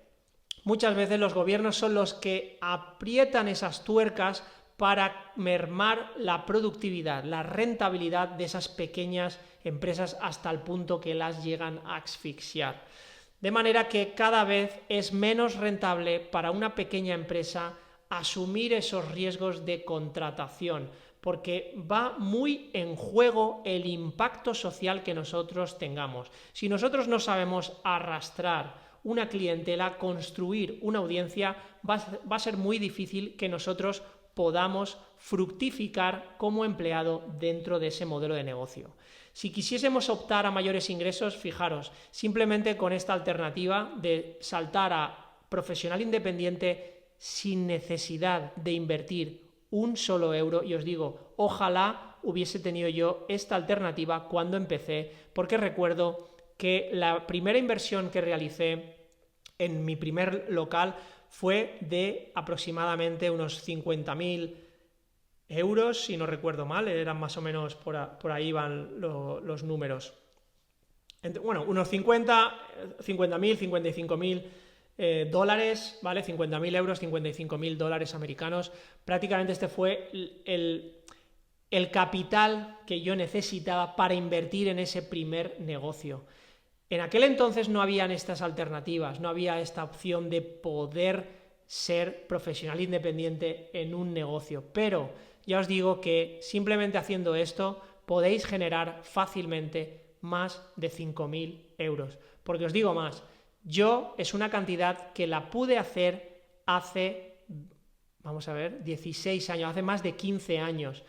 Speaker 1: Muchas veces los gobiernos son los que aprietan esas tuercas para mermar la productividad, la rentabilidad de esas pequeñas empresas hasta el punto que las llegan a asfixiar. De manera que cada vez es menos rentable para una pequeña empresa asumir esos riesgos de contratación, porque va muy en juego el impacto social que nosotros tengamos. Si nosotros no sabemos arrastrar una clientela, construir una audiencia, va a ser muy difícil que nosotros podamos fructificar como empleado dentro de ese modelo de negocio. Si quisiésemos optar a mayores ingresos, fijaros, simplemente con esta alternativa de saltar a profesional independiente sin necesidad de invertir un solo euro, y os digo, ojalá hubiese tenido yo esta alternativa cuando empecé, porque recuerdo que la primera inversión que realicé en mi primer local fue de aproximadamente unos 50.000 euros, si no recuerdo mal, eran más o menos por ahí van los números. Bueno, unos 50.000, 55.000 dólares, ¿vale? 50.000 euros, 55.000 dólares americanos. Prácticamente este fue el capital que yo necesitaba para invertir en ese primer negocio. En aquel entonces no habían estas alternativas, no había esta opción de poder ser profesional independiente en un negocio, pero ya os digo que simplemente haciendo esto podéis generar fácilmente más de 5.000 euros. Porque os digo más, yo es una cantidad que la pude hacer hace, vamos a ver, 16 años, hace más de 15 años.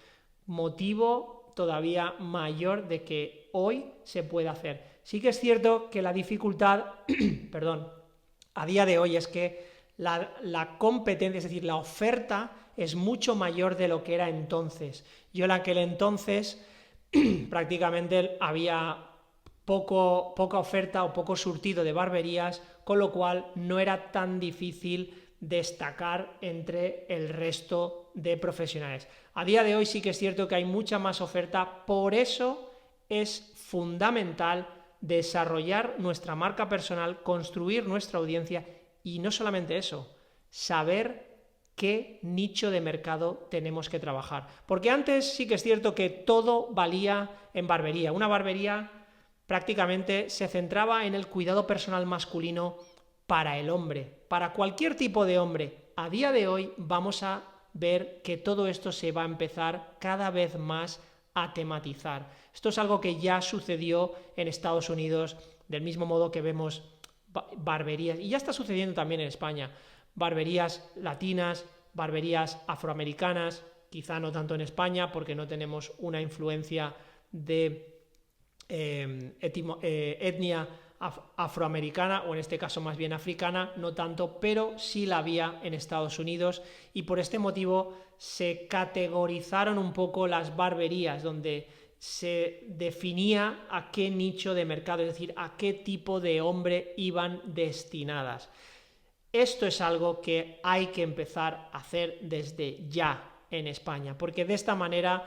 Speaker 1: Motivo todavía mayor de que hoy se pueda hacer. Sí que es cierto que la dificultad, perdón, a día de hoy es que la competencia, es decir, la oferta es mucho mayor de lo que era entonces. Yo en aquel entonces prácticamente había poca oferta o poco surtido de barberías, con lo cual no era tan difícil destacar entre el resto de profesionales. A día de hoy sí que es cierto que hay mucha más oferta, por eso es fundamental desarrollar nuestra marca personal, construir nuestra audiencia y no solamente eso, saber qué nicho de mercado tenemos que trabajar. Porque antes sí que es cierto que todo valía en barbería. Una barbería prácticamente se centraba en el cuidado personal masculino para el hombre, para cualquier tipo de hombre. A día de hoy vamos a ver que todo esto se va a empezar cada vez más a tematizar. Esto es algo que ya sucedió en Estados Unidos, del mismo modo que vemos barberías, y ya está sucediendo también en España, barberías latinas, barberías afroamericanas, quizá no tanto en España porque no tenemos una influencia de etnia afroamericana, o en este caso más bien africana, no tanto, pero sí la había en Estados Unidos, y por este motivo se categorizaron un poco las barberías, donde se definía a qué nicho de mercado, es decir, a qué tipo de hombre iban destinadas. Esto es algo que hay que empezar a hacer desde ya en España, porque de esta manera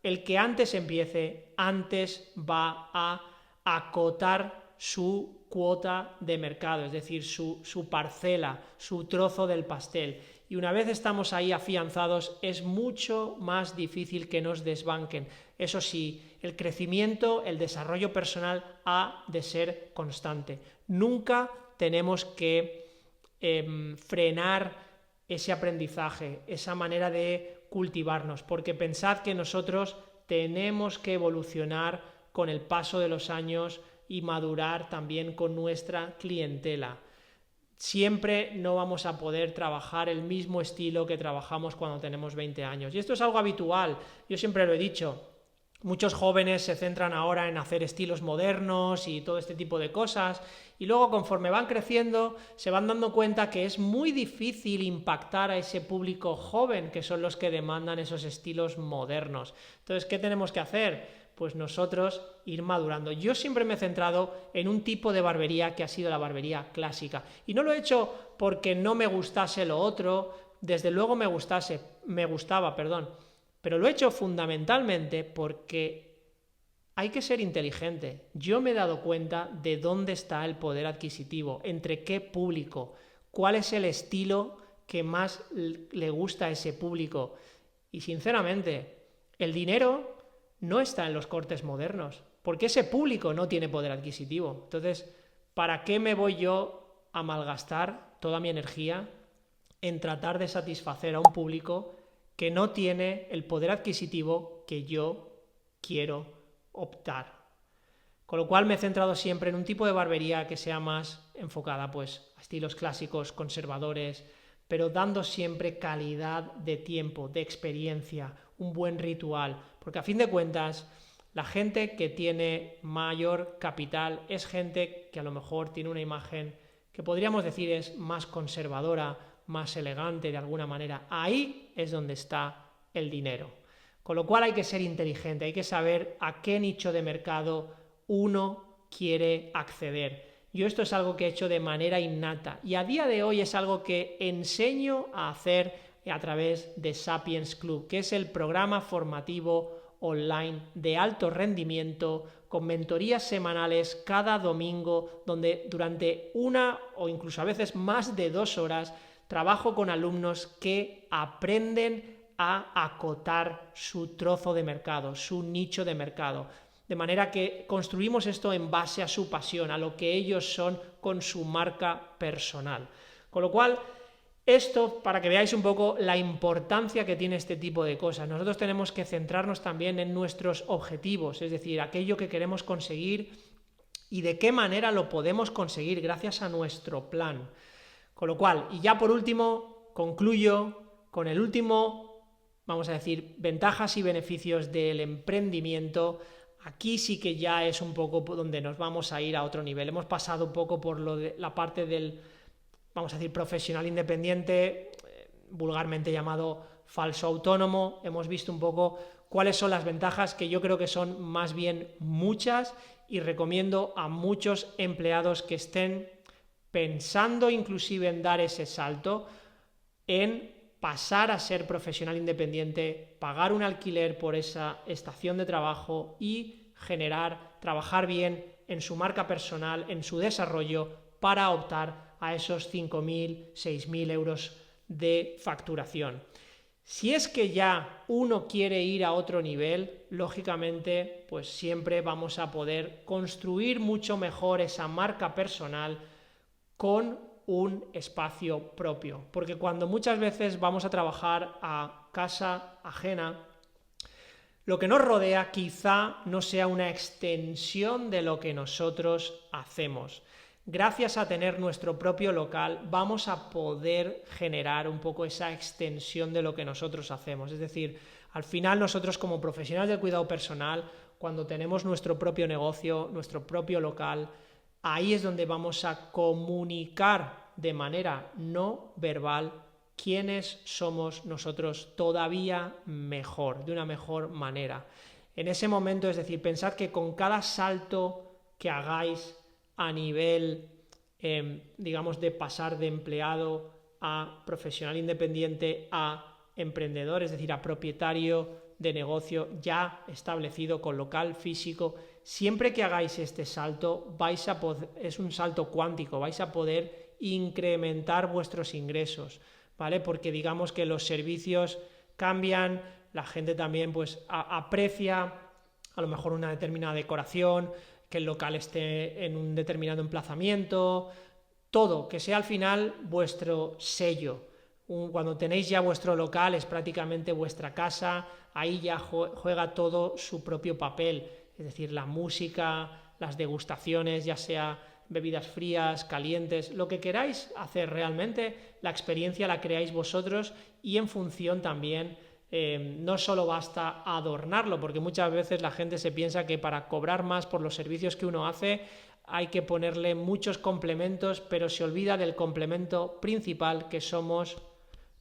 Speaker 1: el que antes empiece, antes va a acotar su cuota de mercado, es decir, su parcela, su trozo del pastel. Y una vez estamos ahí afianzados, es mucho más difícil que nos desbanquen. Eso sí, el crecimiento, el desarrollo personal ha de ser constante. Nunca tenemos que frenar ese aprendizaje, esa manera de cultivarnos, porque pensad que nosotros tenemos que evolucionar con el paso de los años y madurar también con nuestra clientela. Siempre no vamos a poder trabajar el mismo estilo que trabajamos cuando tenemos 20 años. Y esto es algo habitual, yo siempre lo he dicho. Muchos jóvenes se centran ahora en hacer estilos modernos y todo este tipo de cosas, y luego conforme van creciendo se van dando cuenta que es muy difícil impactar a ese público joven, que son los que demandan esos estilos modernos. Entonces, ¿qué tenemos que hacer? Pues nosotros ir madurando. Yo siempre me he centrado en un tipo de barbería que ha sido la barbería clásica, y no lo he hecho porque no me gustase lo otro, desde luego me gustaba, pero lo he hecho fundamentalmente porque hay que ser inteligente. Yo me he dado cuenta de dónde está el poder adquisitivo, entre qué público, cuál es el estilo que más le gusta a ese público. Y sinceramente, el dinero no está en los cortes modernos, porque ese público no tiene poder adquisitivo. Entonces, ¿para qué me voy yo a malgastar toda mi energía en tratar de satisfacer a un público que no tiene el poder adquisitivo que yo quiero optar? Con lo cual me he centrado siempre en un tipo de barbería que sea más enfocada pues a estilos clásicos, conservadores, pero dando siempre calidad de tiempo, de experiencia, un buen ritual, porque a fin de cuentas la gente que tiene mayor capital es gente que a lo mejor tiene una imagen que podríamos decir es más conservadora, más elegante de alguna manera. Ahí es donde está el dinero. Con lo cual hay que ser inteligente, hay que saber a qué nicho de mercado uno quiere acceder. Yo esto es algo que he hecho de manera innata y a día de hoy es algo que enseño a hacer a través de Sapiens Club, que es el programa formativo online de alto rendimiento con mentorías semanales cada domingo, donde durante una o incluso a veces más de 2 horas trabajo con alumnos que aprenden a acotar su trozo de mercado, su nicho de mercado. De manera que construimos esto en base a su pasión, a lo que ellos son con su marca personal. Con lo cual, esto para que veáis un poco la importancia que tiene este tipo de cosas. Nosotros tenemos que centrarnos también en nuestros objetivos, es decir, aquello que queremos conseguir y de qué manera lo podemos conseguir gracias a nuestro plan. Con lo cual, y ya por último, concluyo con el último, vamos a decir, ventajas y beneficios del emprendimiento. Aquí sí que ya es un poco donde nos vamos a ir a otro nivel. Hemos pasado un poco por la parte del, vamos a decir, profesional independiente, vulgarmente llamado falso autónomo. Hemos visto un poco cuáles son las ventajas, que yo creo que son más bien muchas, y recomiendo a muchos empleados que estén pensando inclusive en dar ese salto, en pasar a ser profesional independiente, pagar un alquiler por esa estación de trabajo y trabajar bien en su marca personal, en su desarrollo, para optar a esos 5.000, 6.000 euros de facturación. Si es que ya uno quiere ir a otro nivel, lógicamente, pues siempre vamos a poder construir mucho mejor esa marca personal con un espacio propio. Porque cuando muchas veces vamos a trabajar a casa ajena, lo que nos rodea quizá no sea una extensión de lo que nosotros hacemos. Gracias a tener nuestro propio local vamos a poder generar un poco esa extensión de lo que nosotros hacemos. Es decir, al final nosotros como profesionales del cuidado personal, cuando tenemos nuestro propio negocio, nuestro propio local, ahí es donde vamos a comunicar de manera no verbal quiénes somos nosotros todavía mejor, de una mejor manera. En ese momento, es decir, pensad que con cada salto que hagáis a nivel, digamos, de pasar de empleado a profesional independiente a emprendedor, es decir, a propietario de negocio ya establecido con local físico, siempre que hagáis este salto es un salto cuántico, vais a poder incrementar vuestros ingresos, ¿vale? Porque digamos que los servicios cambian, la gente también pues aprecia a lo mejor una determinada decoración, que el local esté en un determinado emplazamiento, todo, que sea al final vuestro sello. Cuando tenéis ya vuestro local es prácticamente vuestra casa, ahí ya juega todo su propio papel, es decir, la música, las degustaciones, ya sea bebidas frías, calientes, lo que queráis hacer realmente, la experiencia la creáis vosotros y en función también, no solo basta adornarlo, porque muchas veces la gente se piensa que para cobrar más por los servicios que uno hace hay que ponerle muchos complementos, pero se olvida del complemento principal que somos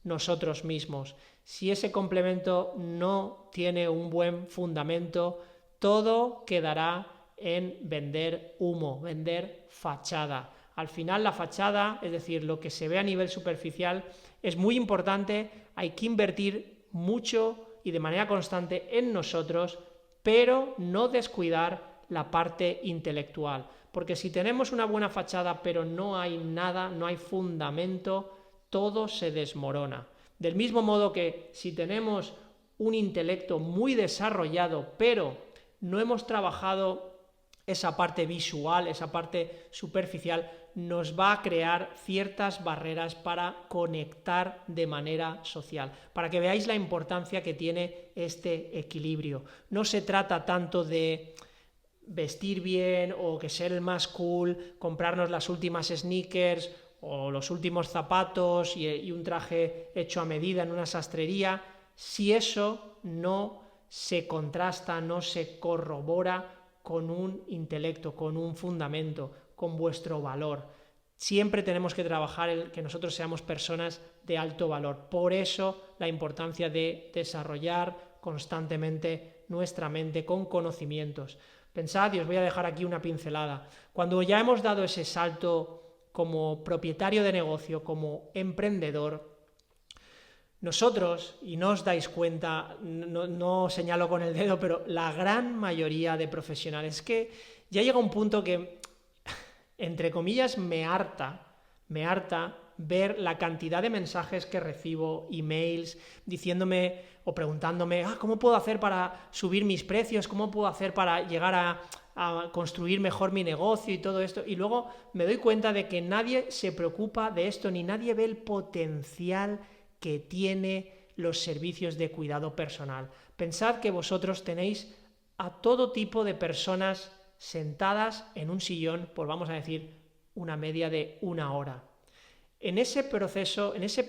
Speaker 1: nosotros mismos. Si ese complemento no tiene un buen fundamento, todo quedará en vender humo, vender fachada. Al final la fachada, es decir, lo que se ve a nivel superficial, es muy importante, hay que invertir mucho y de manera constante en nosotros, pero no descuidar la parte intelectual. Porque si tenemos una buena fachada pero no hay nada, no hay fundamento, todo se desmorona. Del mismo modo que si tenemos un intelecto muy desarrollado pero no hemos trabajado esa parte visual, esa parte superficial, nos va a crear ciertas barreras para conectar de manera social, para que veáis la importancia que tiene este equilibrio. No se trata tanto de vestir bien o que ser el más cool, comprarnos las últimas sneakers o los últimos zapatos y un traje hecho a medida en una sastrería, si eso no se contrasta, no se corrobora con un intelecto, con un fundamento, con vuestro valor. Siempre tenemos que trabajar en que nosotros seamos personas de alto valor. Por eso la importancia de desarrollar constantemente nuestra mente con conocimientos. Pensad, y os voy a dejar aquí una pincelada, cuando ya hemos dado ese salto como propietario de negocio, como emprendedor, nosotros, y no os dais cuenta, no señalo con el dedo, pero la gran mayoría de profesionales, que ya llega un punto que, entre comillas, me harta ver la cantidad de mensajes que recibo, emails, diciéndome o preguntándome, ¿cómo puedo hacer para subir mis precios? ¿Cómo puedo hacer para llegar a construir mejor mi negocio y todo esto? Y luego me doy cuenta de que nadie se preocupa de esto, ni nadie ve el potencial que tiene los servicios de cuidado personal. Pensad que vosotros tenéis a todo tipo de personas sentadas en un sillón, pues vamos a decir, una media de 1 hora. En ese proceso, en ese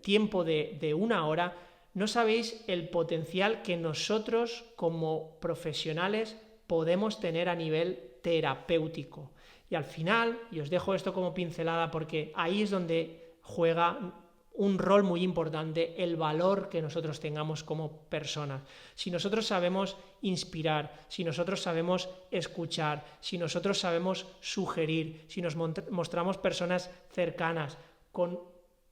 Speaker 1: tiempo de 1 hora, no sabéis el potencial que nosotros como profesionales podemos tener a nivel terapéutico. Y al final, y os dejo esto como pincelada porque ahí es donde juega un rol muy importante el valor que nosotros tengamos como personas. Si nosotros sabemos inspirar, si nosotros sabemos escuchar, si nosotros sabemos sugerir, si nos mostramos personas cercanas, con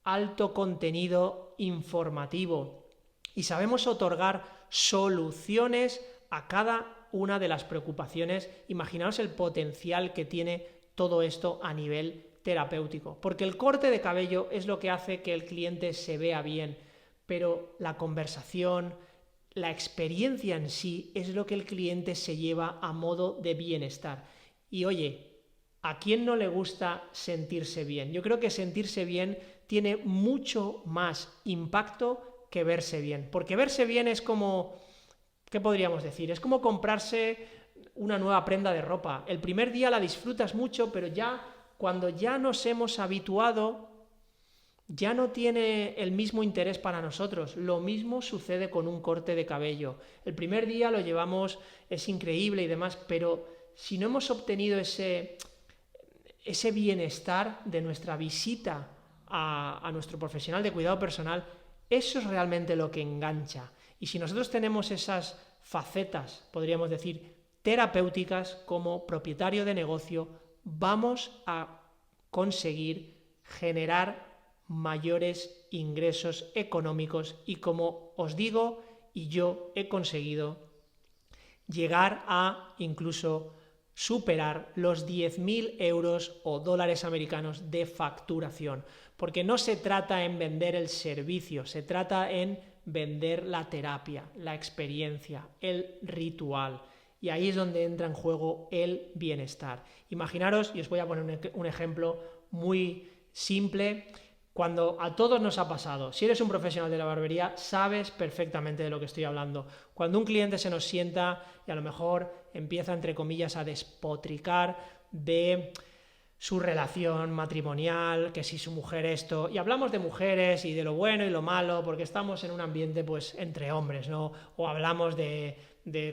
Speaker 1: alto contenido informativo y sabemos otorgar soluciones a cada una de las preocupaciones. Imaginaos el potencial que tiene todo esto a nivel terapéutico, porque el corte de cabello es lo que hace que el cliente se vea bien, pero la conversación, la experiencia en sí es lo que el cliente se lleva a modo de bienestar. Y oye, ¿a quién no le gusta sentirse bien? Yo creo que sentirse bien tiene mucho más impacto que verse bien, porque verse bien es como, ¿qué podríamos decir? Es como comprarse una nueva prenda de ropa. El primer día la disfrutas mucho, pero ya cuando ya nos hemos habituado, ya no tiene el mismo interés para nosotros. Lo mismo sucede con un corte de cabello. El primer día lo llevamos, es increíble y demás, pero si no hemos obtenido ese bienestar de nuestra visita a nuestro profesional de cuidado personal, eso es realmente lo que engancha. Y si nosotros tenemos esas facetas, podríamos decir, terapéuticas como propietario de negocio, vamos a conseguir generar mayores ingresos económicos y, como os digo, y yo he conseguido llegar a incluso superar los 10.000 euros o dólares americanos de facturación, porque no se trata en vender el servicio, se trata en vender la terapia, la experiencia, el ritual. Y ahí es donde entra en juego el bienestar. Imaginaros, y os voy a poner un ejemplo muy simple, cuando a todos nos ha pasado, si eres un profesional de la barbería, sabes perfectamente de lo que estoy hablando. Cuando un cliente se nos sienta y a lo mejor empieza, entre comillas, a despotricar de su relación matrimonial, que si su mujer esto, y hablamos de mujeres y de lo bueno y lo malo, porque estamos en un ambiente pues entre hombres, ¿no? O hablamos de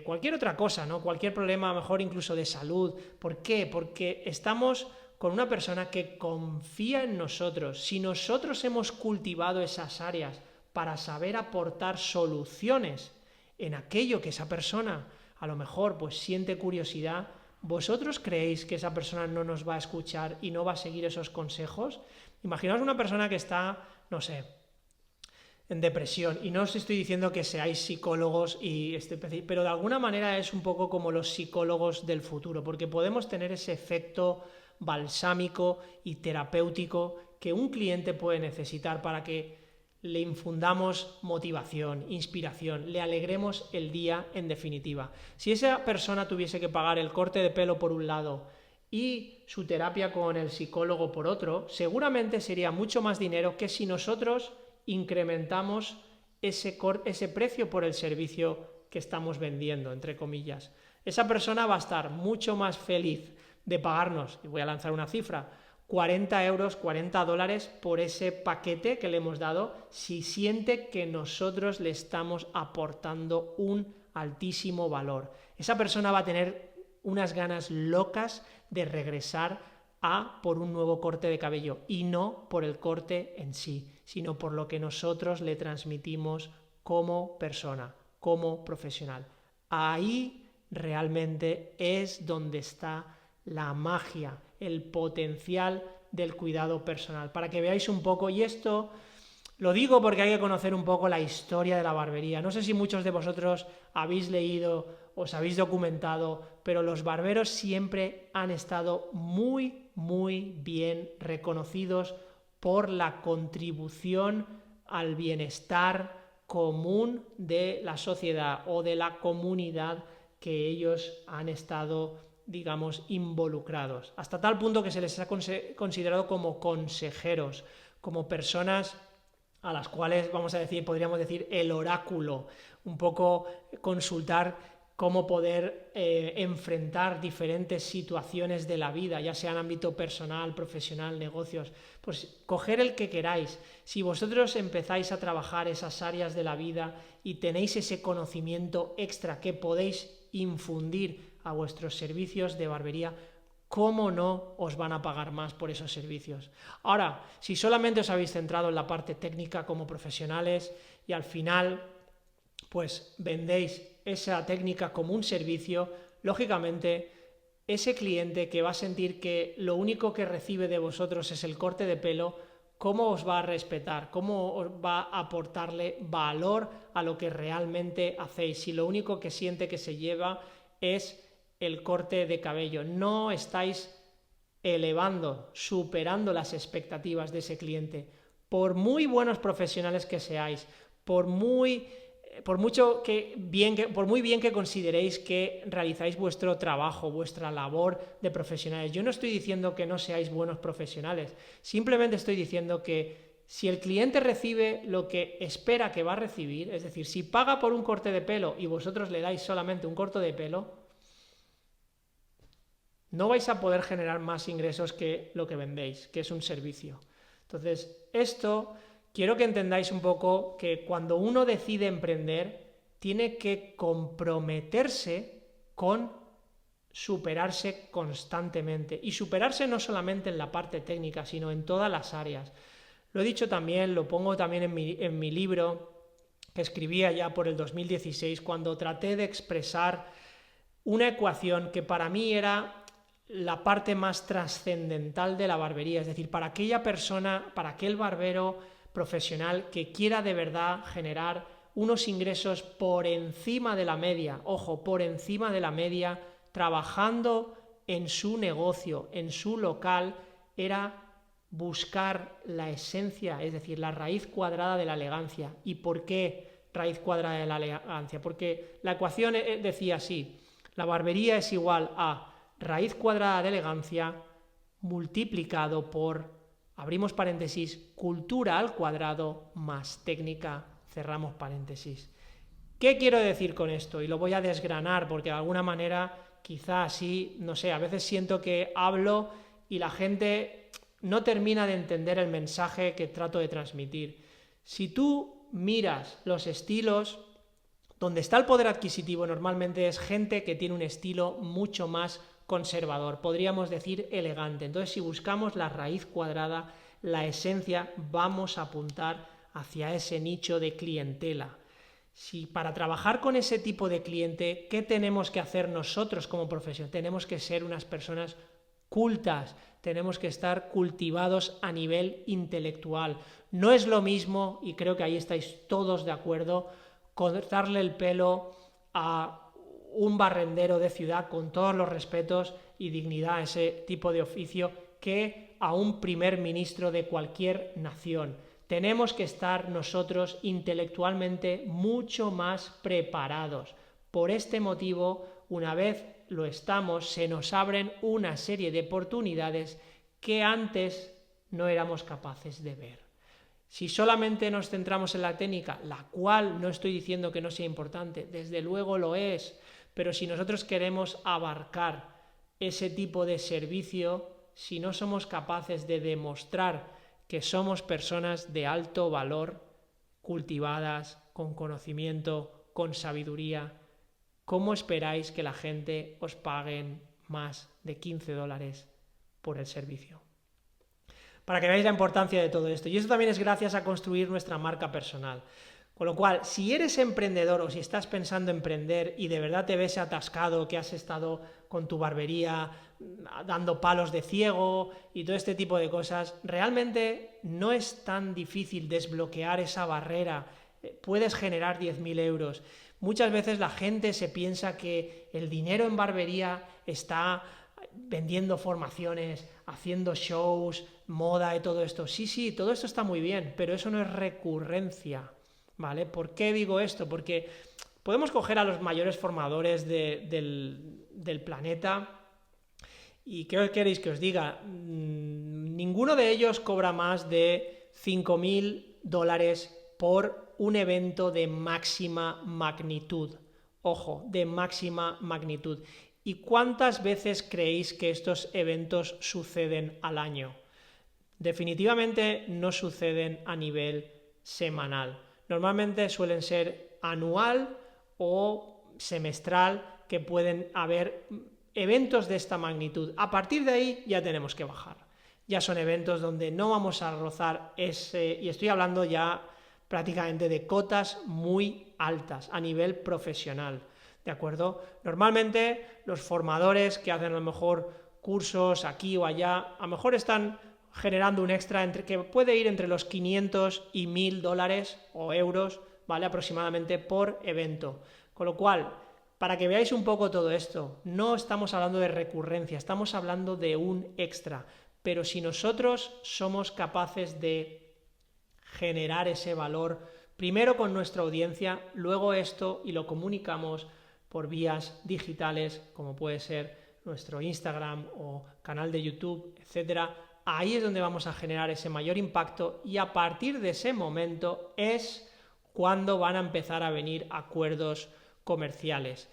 Speaker 1: cualquier otra cosa, ¿no? Cualquier problema, a lo mejor incluso de salud. ¿Por qué? Porque estamos con una persona que confía en nosotros. Si nosotros hemos cultivado esas áreas para saber aportar soluciones en aquello que esa persona a lo mejor pues siente curiosidad, ¿vosotros creéis que esa persona no nos va a escuchar y no va a seguir esos consejos? Imaginaos una persona que está, no sé, en depresión, y no os estoy diciendo que seáis psicólogos, pero de alguna manera es un poco como los psicólogos del futuro, porque podemos tener ese efecto balsámico y terapéutico que un cliente puede necesitar para que le infundamos motivación, inspiración, le alegremos el día en definitiva. Si esa persona tuviese que pagar el corte de pelo por un lado y su terapia con el psicólogo por otro, seguramente sería mucho más dinero que si nosotros incrementamos ese precio por el servicio que estamos vendiendo, entre comillas. Esa persona va a estar mucho más feliz de pagarnos, y voy a lanzar una cifra, 40 euros, 40 dólares por ese paquete que le hemos dado, si siente que nosotros le estamos aportando un altísimo valor. Esa persona va a tener unas ganas locas de regresar por un nuevo corte de cabello, y no por el corte en sí, sino por lo que nosotros le transmitimos como persona, como profesional. Ahí realmente es donde está la magia, el potencial del cuidado personal. Para que veáis un poco, y esto lo digo porque hay que conocer un poco la historia de la barbería. No sé si muchos de vosotros habéis leído, os habéis documentado, pero los barberos siempre han estado muy, muy bien reconocidos por la contribución al bienestar común de la sociedad o de la comunidad que ellos han estado, digamos, involucrados, hasta tal punto que se les ha considerado como consejeros, como personas a las cuales, vamos a decir, podríamos decir el oráculo, un poco consultar cómo poder enfrentar diferentes situaciones de la vida, ya sea en ámbito personal, profesional, negocios. Pues coger el que queráis. Si vosotros empezáis a trabajar esas áreas de la vida y tenéis ese conocimiento extra que podéis infundir a vuestros servicios de barbería, ¿cómo no os van a pagar más por esos servicios? Ahora, si solamente os habéis centrado en la parte técnica como profesionales y al final pues vendéis esa técnica como un servicio, lógicamente ese cliente que va a sentir que lo único que recibe de vosotros es el corte de pelo, cómo os va a respetar, cómo os va a aportarle valor a lo que realmente hacéis. Si lo único que siente que se lleva es el corte de cabello, no estáis elevando, superando las expectativas de ese cliente. Por muy buenos profesionales que seáis, por muy bien que consideréis que realizáis vuestro trabajo, vuestra labor de profesionales. Yo no estoy diciendo que no seáis buenos profesionales, simplemente estoy diciendo que si el cliente recibe lo que espera que va a recibir, es decir, si paga por un corte de pelo y vosotros le dais solamente un corte de pelo, no vais a poder generar más ingresos que lo que vendéis, que es un servicio. Entonces, esto quiero que entendáis un poco que cuando uno decide emprender, tiene que comprometerse con superarse constantemente. Y superarse no solamente en la parte técnica, sino en todas las áreas. Lo he dicho también, lo pongo también en mi libro, que escribía ya por el 2016, cuando traté de expresar una ecuación que para mí era la parte más trascendental de la barbería, es decir, para aquella persona, para aquel barbero profesional que quiera de verdad generar unos ingresos por encima de la media, ojo, por encima de la media, trabajando en su negocio, en su local, era buscar la esencia, es decir, la raíz cuadrada de la elegancia. ¿Y por qué raíz cuadrada de la elegancia? Porque la ecuación decía así: la barbería es igual a raíz cuadrada de elegancia multiplicado por, abrimos paréntesis, cultura al cuadrado más técnica, cerramos paréntesis. ¿Qué quiero decir con esto? Y lo voy a desgranar porque de alguna manera quizá así, no sé, a veces siento que hablo y la gente no termina de entender el mensaje que trato de transmitir. Si tú miras los estilos, donde está el poder adquisitivo normalmente es gente que tiene un estilo mucho más conservador, podríamos decir elegante. Entonces, si buscamos la raíz cuadrada, la esencia, vamos a apuntar hacia ese nicho de clientela. Si para trabajar con ese tipo de cliente, ¿qué tenemos que hacer nosotros como profesión? Tenemos que ser unas personas cultas, tenemos que estar cultivados a nivel intelectual. No es lo mismo, y creo que ahí estáis todos de acuerdo, cortarle el pelo a un barrendero de ciudad, con todos los respetos y dignidad a ese tipo de oficio, que a un primer ministro de cualquier nación. Tenemos que estar nosotros intelectualmente mucho más preparados. Por este motivo, una vez lo estamos, se nos abren una serie de oportunidades que antes no éramos capaces de ver. Si solamente nos centramos en la técnica, la cual no estoy diciendo que no sea importante, desde luego lo es, pero si nosotros queremos abarcar ese tipo de servicio, si no somos capaces de demostrar que somos personas de alto valor, cultivadas, con conocimiento, con sabiduría, ¿cómo esperáis que la gente os paguen más de $15 por el servicio? Para que veáis la importancia de todo esto. Y esto también es gracias a construir nuestra marca personal. Con lo cual, si eres emprendedor o si estás pensando en emprender y de verdad te ves atascado, que has estado con tu barbería dando palos de ciego y todo este tipo de cosas, realmente no es tan difícil desbloquear esa barrera. Puedes generar 10.000 euros. Muchas veces la gente se piensa que el dinero en barbería está vendiendo formaciones, haciendo shows, moda y todo esto. Sí, todo esto está muy bien, pero eso no es recurrencia, ¿vale? ¿Por qué digo esto? Porque podemos coger a los mayores formadores del planeta y ¿qué queréis que os diga? Ninguno de ellos cobra más de $5.000 por un evento de máxima magnitud. Ojo, de máxima magnitud. ¿Y cuántas veces creéis que estos eventos suceden al año? Definitivamente no suceden a nivel semanal. Normalmente suelen ser anual o semestral, que pueden haber eventos de esta magnitud. A partir de ahí ya tenemos que bajar. Ya son eventos donde no vamos a rozar ese, y estoy hablando ya prácticamente de cotas muy altas a nivel profesional. ¿De acuerdo? Normalmente los formadores que hacen a lo mejor cursos aquí o allá, a lo mejor están generando un extra que puede ir entre los 500 y 1000 dólares o euros, ¿vale? Aproximadamente por evento. Con lo cual, para que veáis un poco todo esto, no estamos hablando de recurrencia, estamos hablando de un extra. Pero si nosotros somos capaces de generar ese valor, primero con nuestra audiencia, luego esto y lo comunicamos por vías digitales, como puede ser nuestro Instagram o canal de YouTube, etcétera, ahí es donde vamos a generar ese mayor impacto y a partir de ese momento es cuando van a empezar a venir acuerdos comerciales.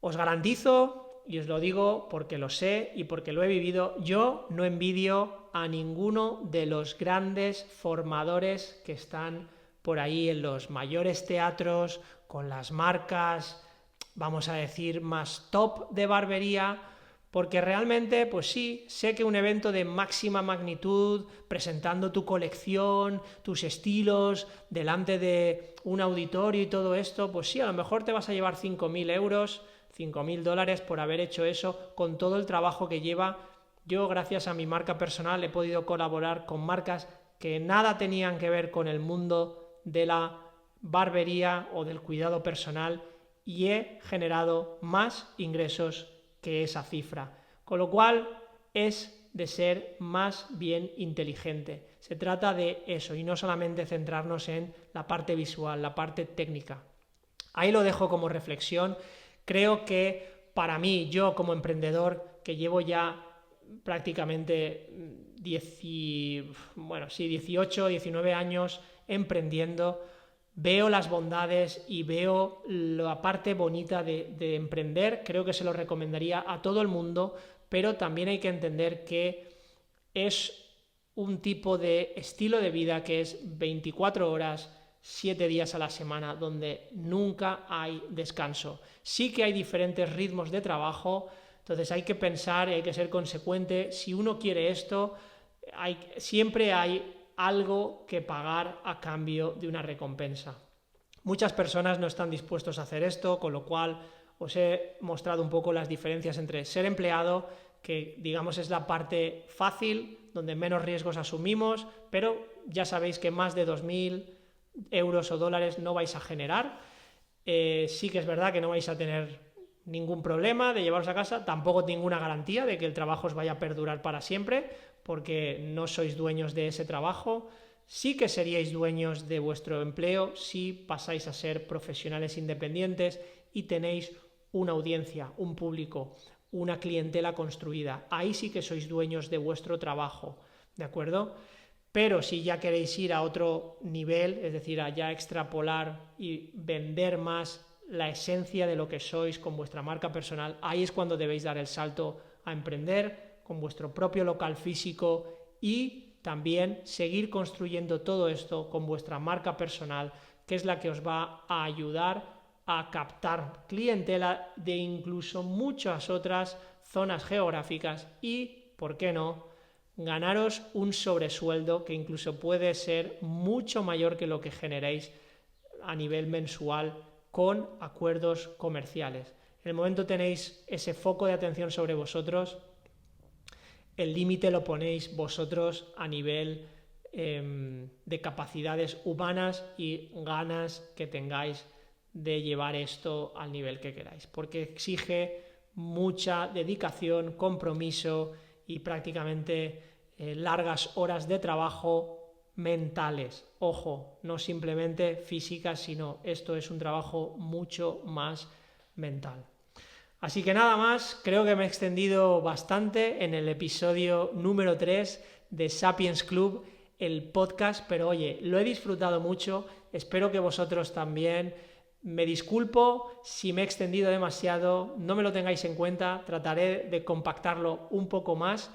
Speaker 1: Os garantizo, y os lo digo porque lo sé y porque lo he vivido, yo no envidio a ninguno de los grandes formadores que están por ahí en los mayores teatros, con las marcas, vamos a decir, más top de barbería, porque realmente, pues sí, sé que un evento de máxima magnitud, presentando tu colección, tus estilos, delante de un auditorio y todo esto, pues sí, a lo mejor te vas a llevar 5.000 euros, 5.000 dólares por haber hecho eso, con todo el trabajo que lleva. Yo, gracias a mi marca personal, he podido colaborar con marcas que nada tenían que ver con el mundo de la barbería o del cuidado personal y he generado más ingresos que esa cifra, con lo cual es de ser más bien inteligente. Se trata de eso y no solamente centrarnos en la parte visual, la parte técnica. Ahí lo dejo como reflexión. Creo que para mí, yo como emprendedor, que llevo ya prácticamente 18, 19 años emprendiendo, veo las bondades y veo la parte bonita de emprender. Creo que se lo recomendaría a todo el mundo, pero también hay que entender que es un tipo de estilo de vida que es 24 horas, 7 días a la semana, donde nunca hay descanso. Sí que hay diferentes ritmos de trabajo, entonces hay que pensar y hay que ser consecuente. Si uno quiere esto, siempre hay algo que pagar a cambio de una recompensa. Muchas personas no están dispuestos a hacer esto, con lo cual os he mostrado un poco las diferencias entre ser empleado, que digamos es la parte fácil, donde menos riesgos asumimos, pero ya sabéis que más de 2.000 euros o dólares no vais a generar. Sí que es verdad que no vais a tener ningún problema de llevaros a casa, tampoco ninguna garantía de que el trabajo os vaya a perdurar para siempre, porque no sois dueños de ese trabajo. Sí que seríais dueños de vuestro empleo si pasáis a ser profesionales independientes y tenéis una audiencia, un público, una clientela construida. Ahí sí que sois dueños de vuestro trabajo, ¿de acuerdo? Pero si ya queréis ir a otro nivel, es decir, a ya extrapolar y vender más la esencia de lo que sois con vuestra marca personal, ahí es cuando debéis dar el salto a emprender con vuestro propio local físico y también seguir construyendo todo esto con vuestra marca personal, que es la que os va a ayudar a captar clientela de incluso muchas otras zonas geográficas y, ¿por qué no?, ganaros un sobresueldo que incluso puede ser mucho mayor que lo que generéis a nivel mensual con acuerdos comerciales. En el momento tenéis ese foco de atención sobre vosotros, el límite lo ponéis vosotros a nivel de capacidades humanas y ganas que tengáis de llevar esto al nivel que queráis, porque exige mucha dedicación, compromiso y prácticamente largas horas de trabajo mentales. Ojo, no simplemente físicas, sino esto es un trabajo mucho más mental. Así que nada más, creo que me he extendido bastante en el episodio número 3 de Sapiens Club, el podcast, pero oye, lo he disfrutado mucho, espero que vosotros también. Me disculpo si me he extendido demasiado, no me lo tengáis en cuenta, trataré de compactarlo un poco más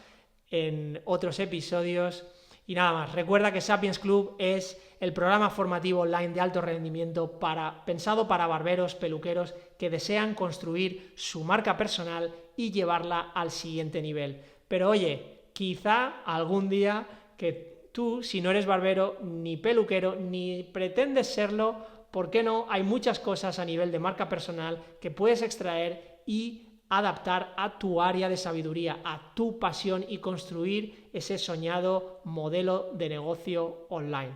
Speaker 1: en otros episodios. Y nada más, recuerda que Sapiens Club es el programa formativo online de alto rendimiento pensado para barberos, peluqueros que desean construir su marca personal y llevarla al siguiente nivel. Pero oye, quizá algún día que tú, si no eres barbero, ni peluquero, ni pretendes serlo, ¿por qué no? Hay muchas cosas a nivel de marca personal que puedes extraer y adaptar a tu área de sabiduría, a tu pasión y construir ese soñado modelo de negocio online.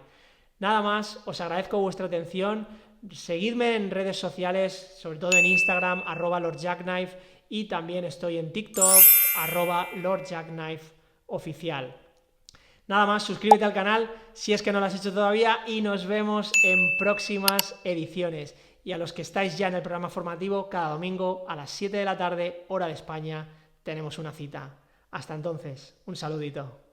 Speaker 1: Nada más, os agradezco vuestra atención. Seguidme en redes sociales, sobre todo en Instagram, @LordJackknife, y también estoy en TikTok, @LordJackknifeOficial. Nada más, suscríbete al canal si es que no lo has hecho todavía y nos vemos en próximas ediciones. Y a los que estáis ya en el programa formativo, cada domingo a las 7 de la tarde, hora de España, tenemos una cita. Hasta entonces, un saludito.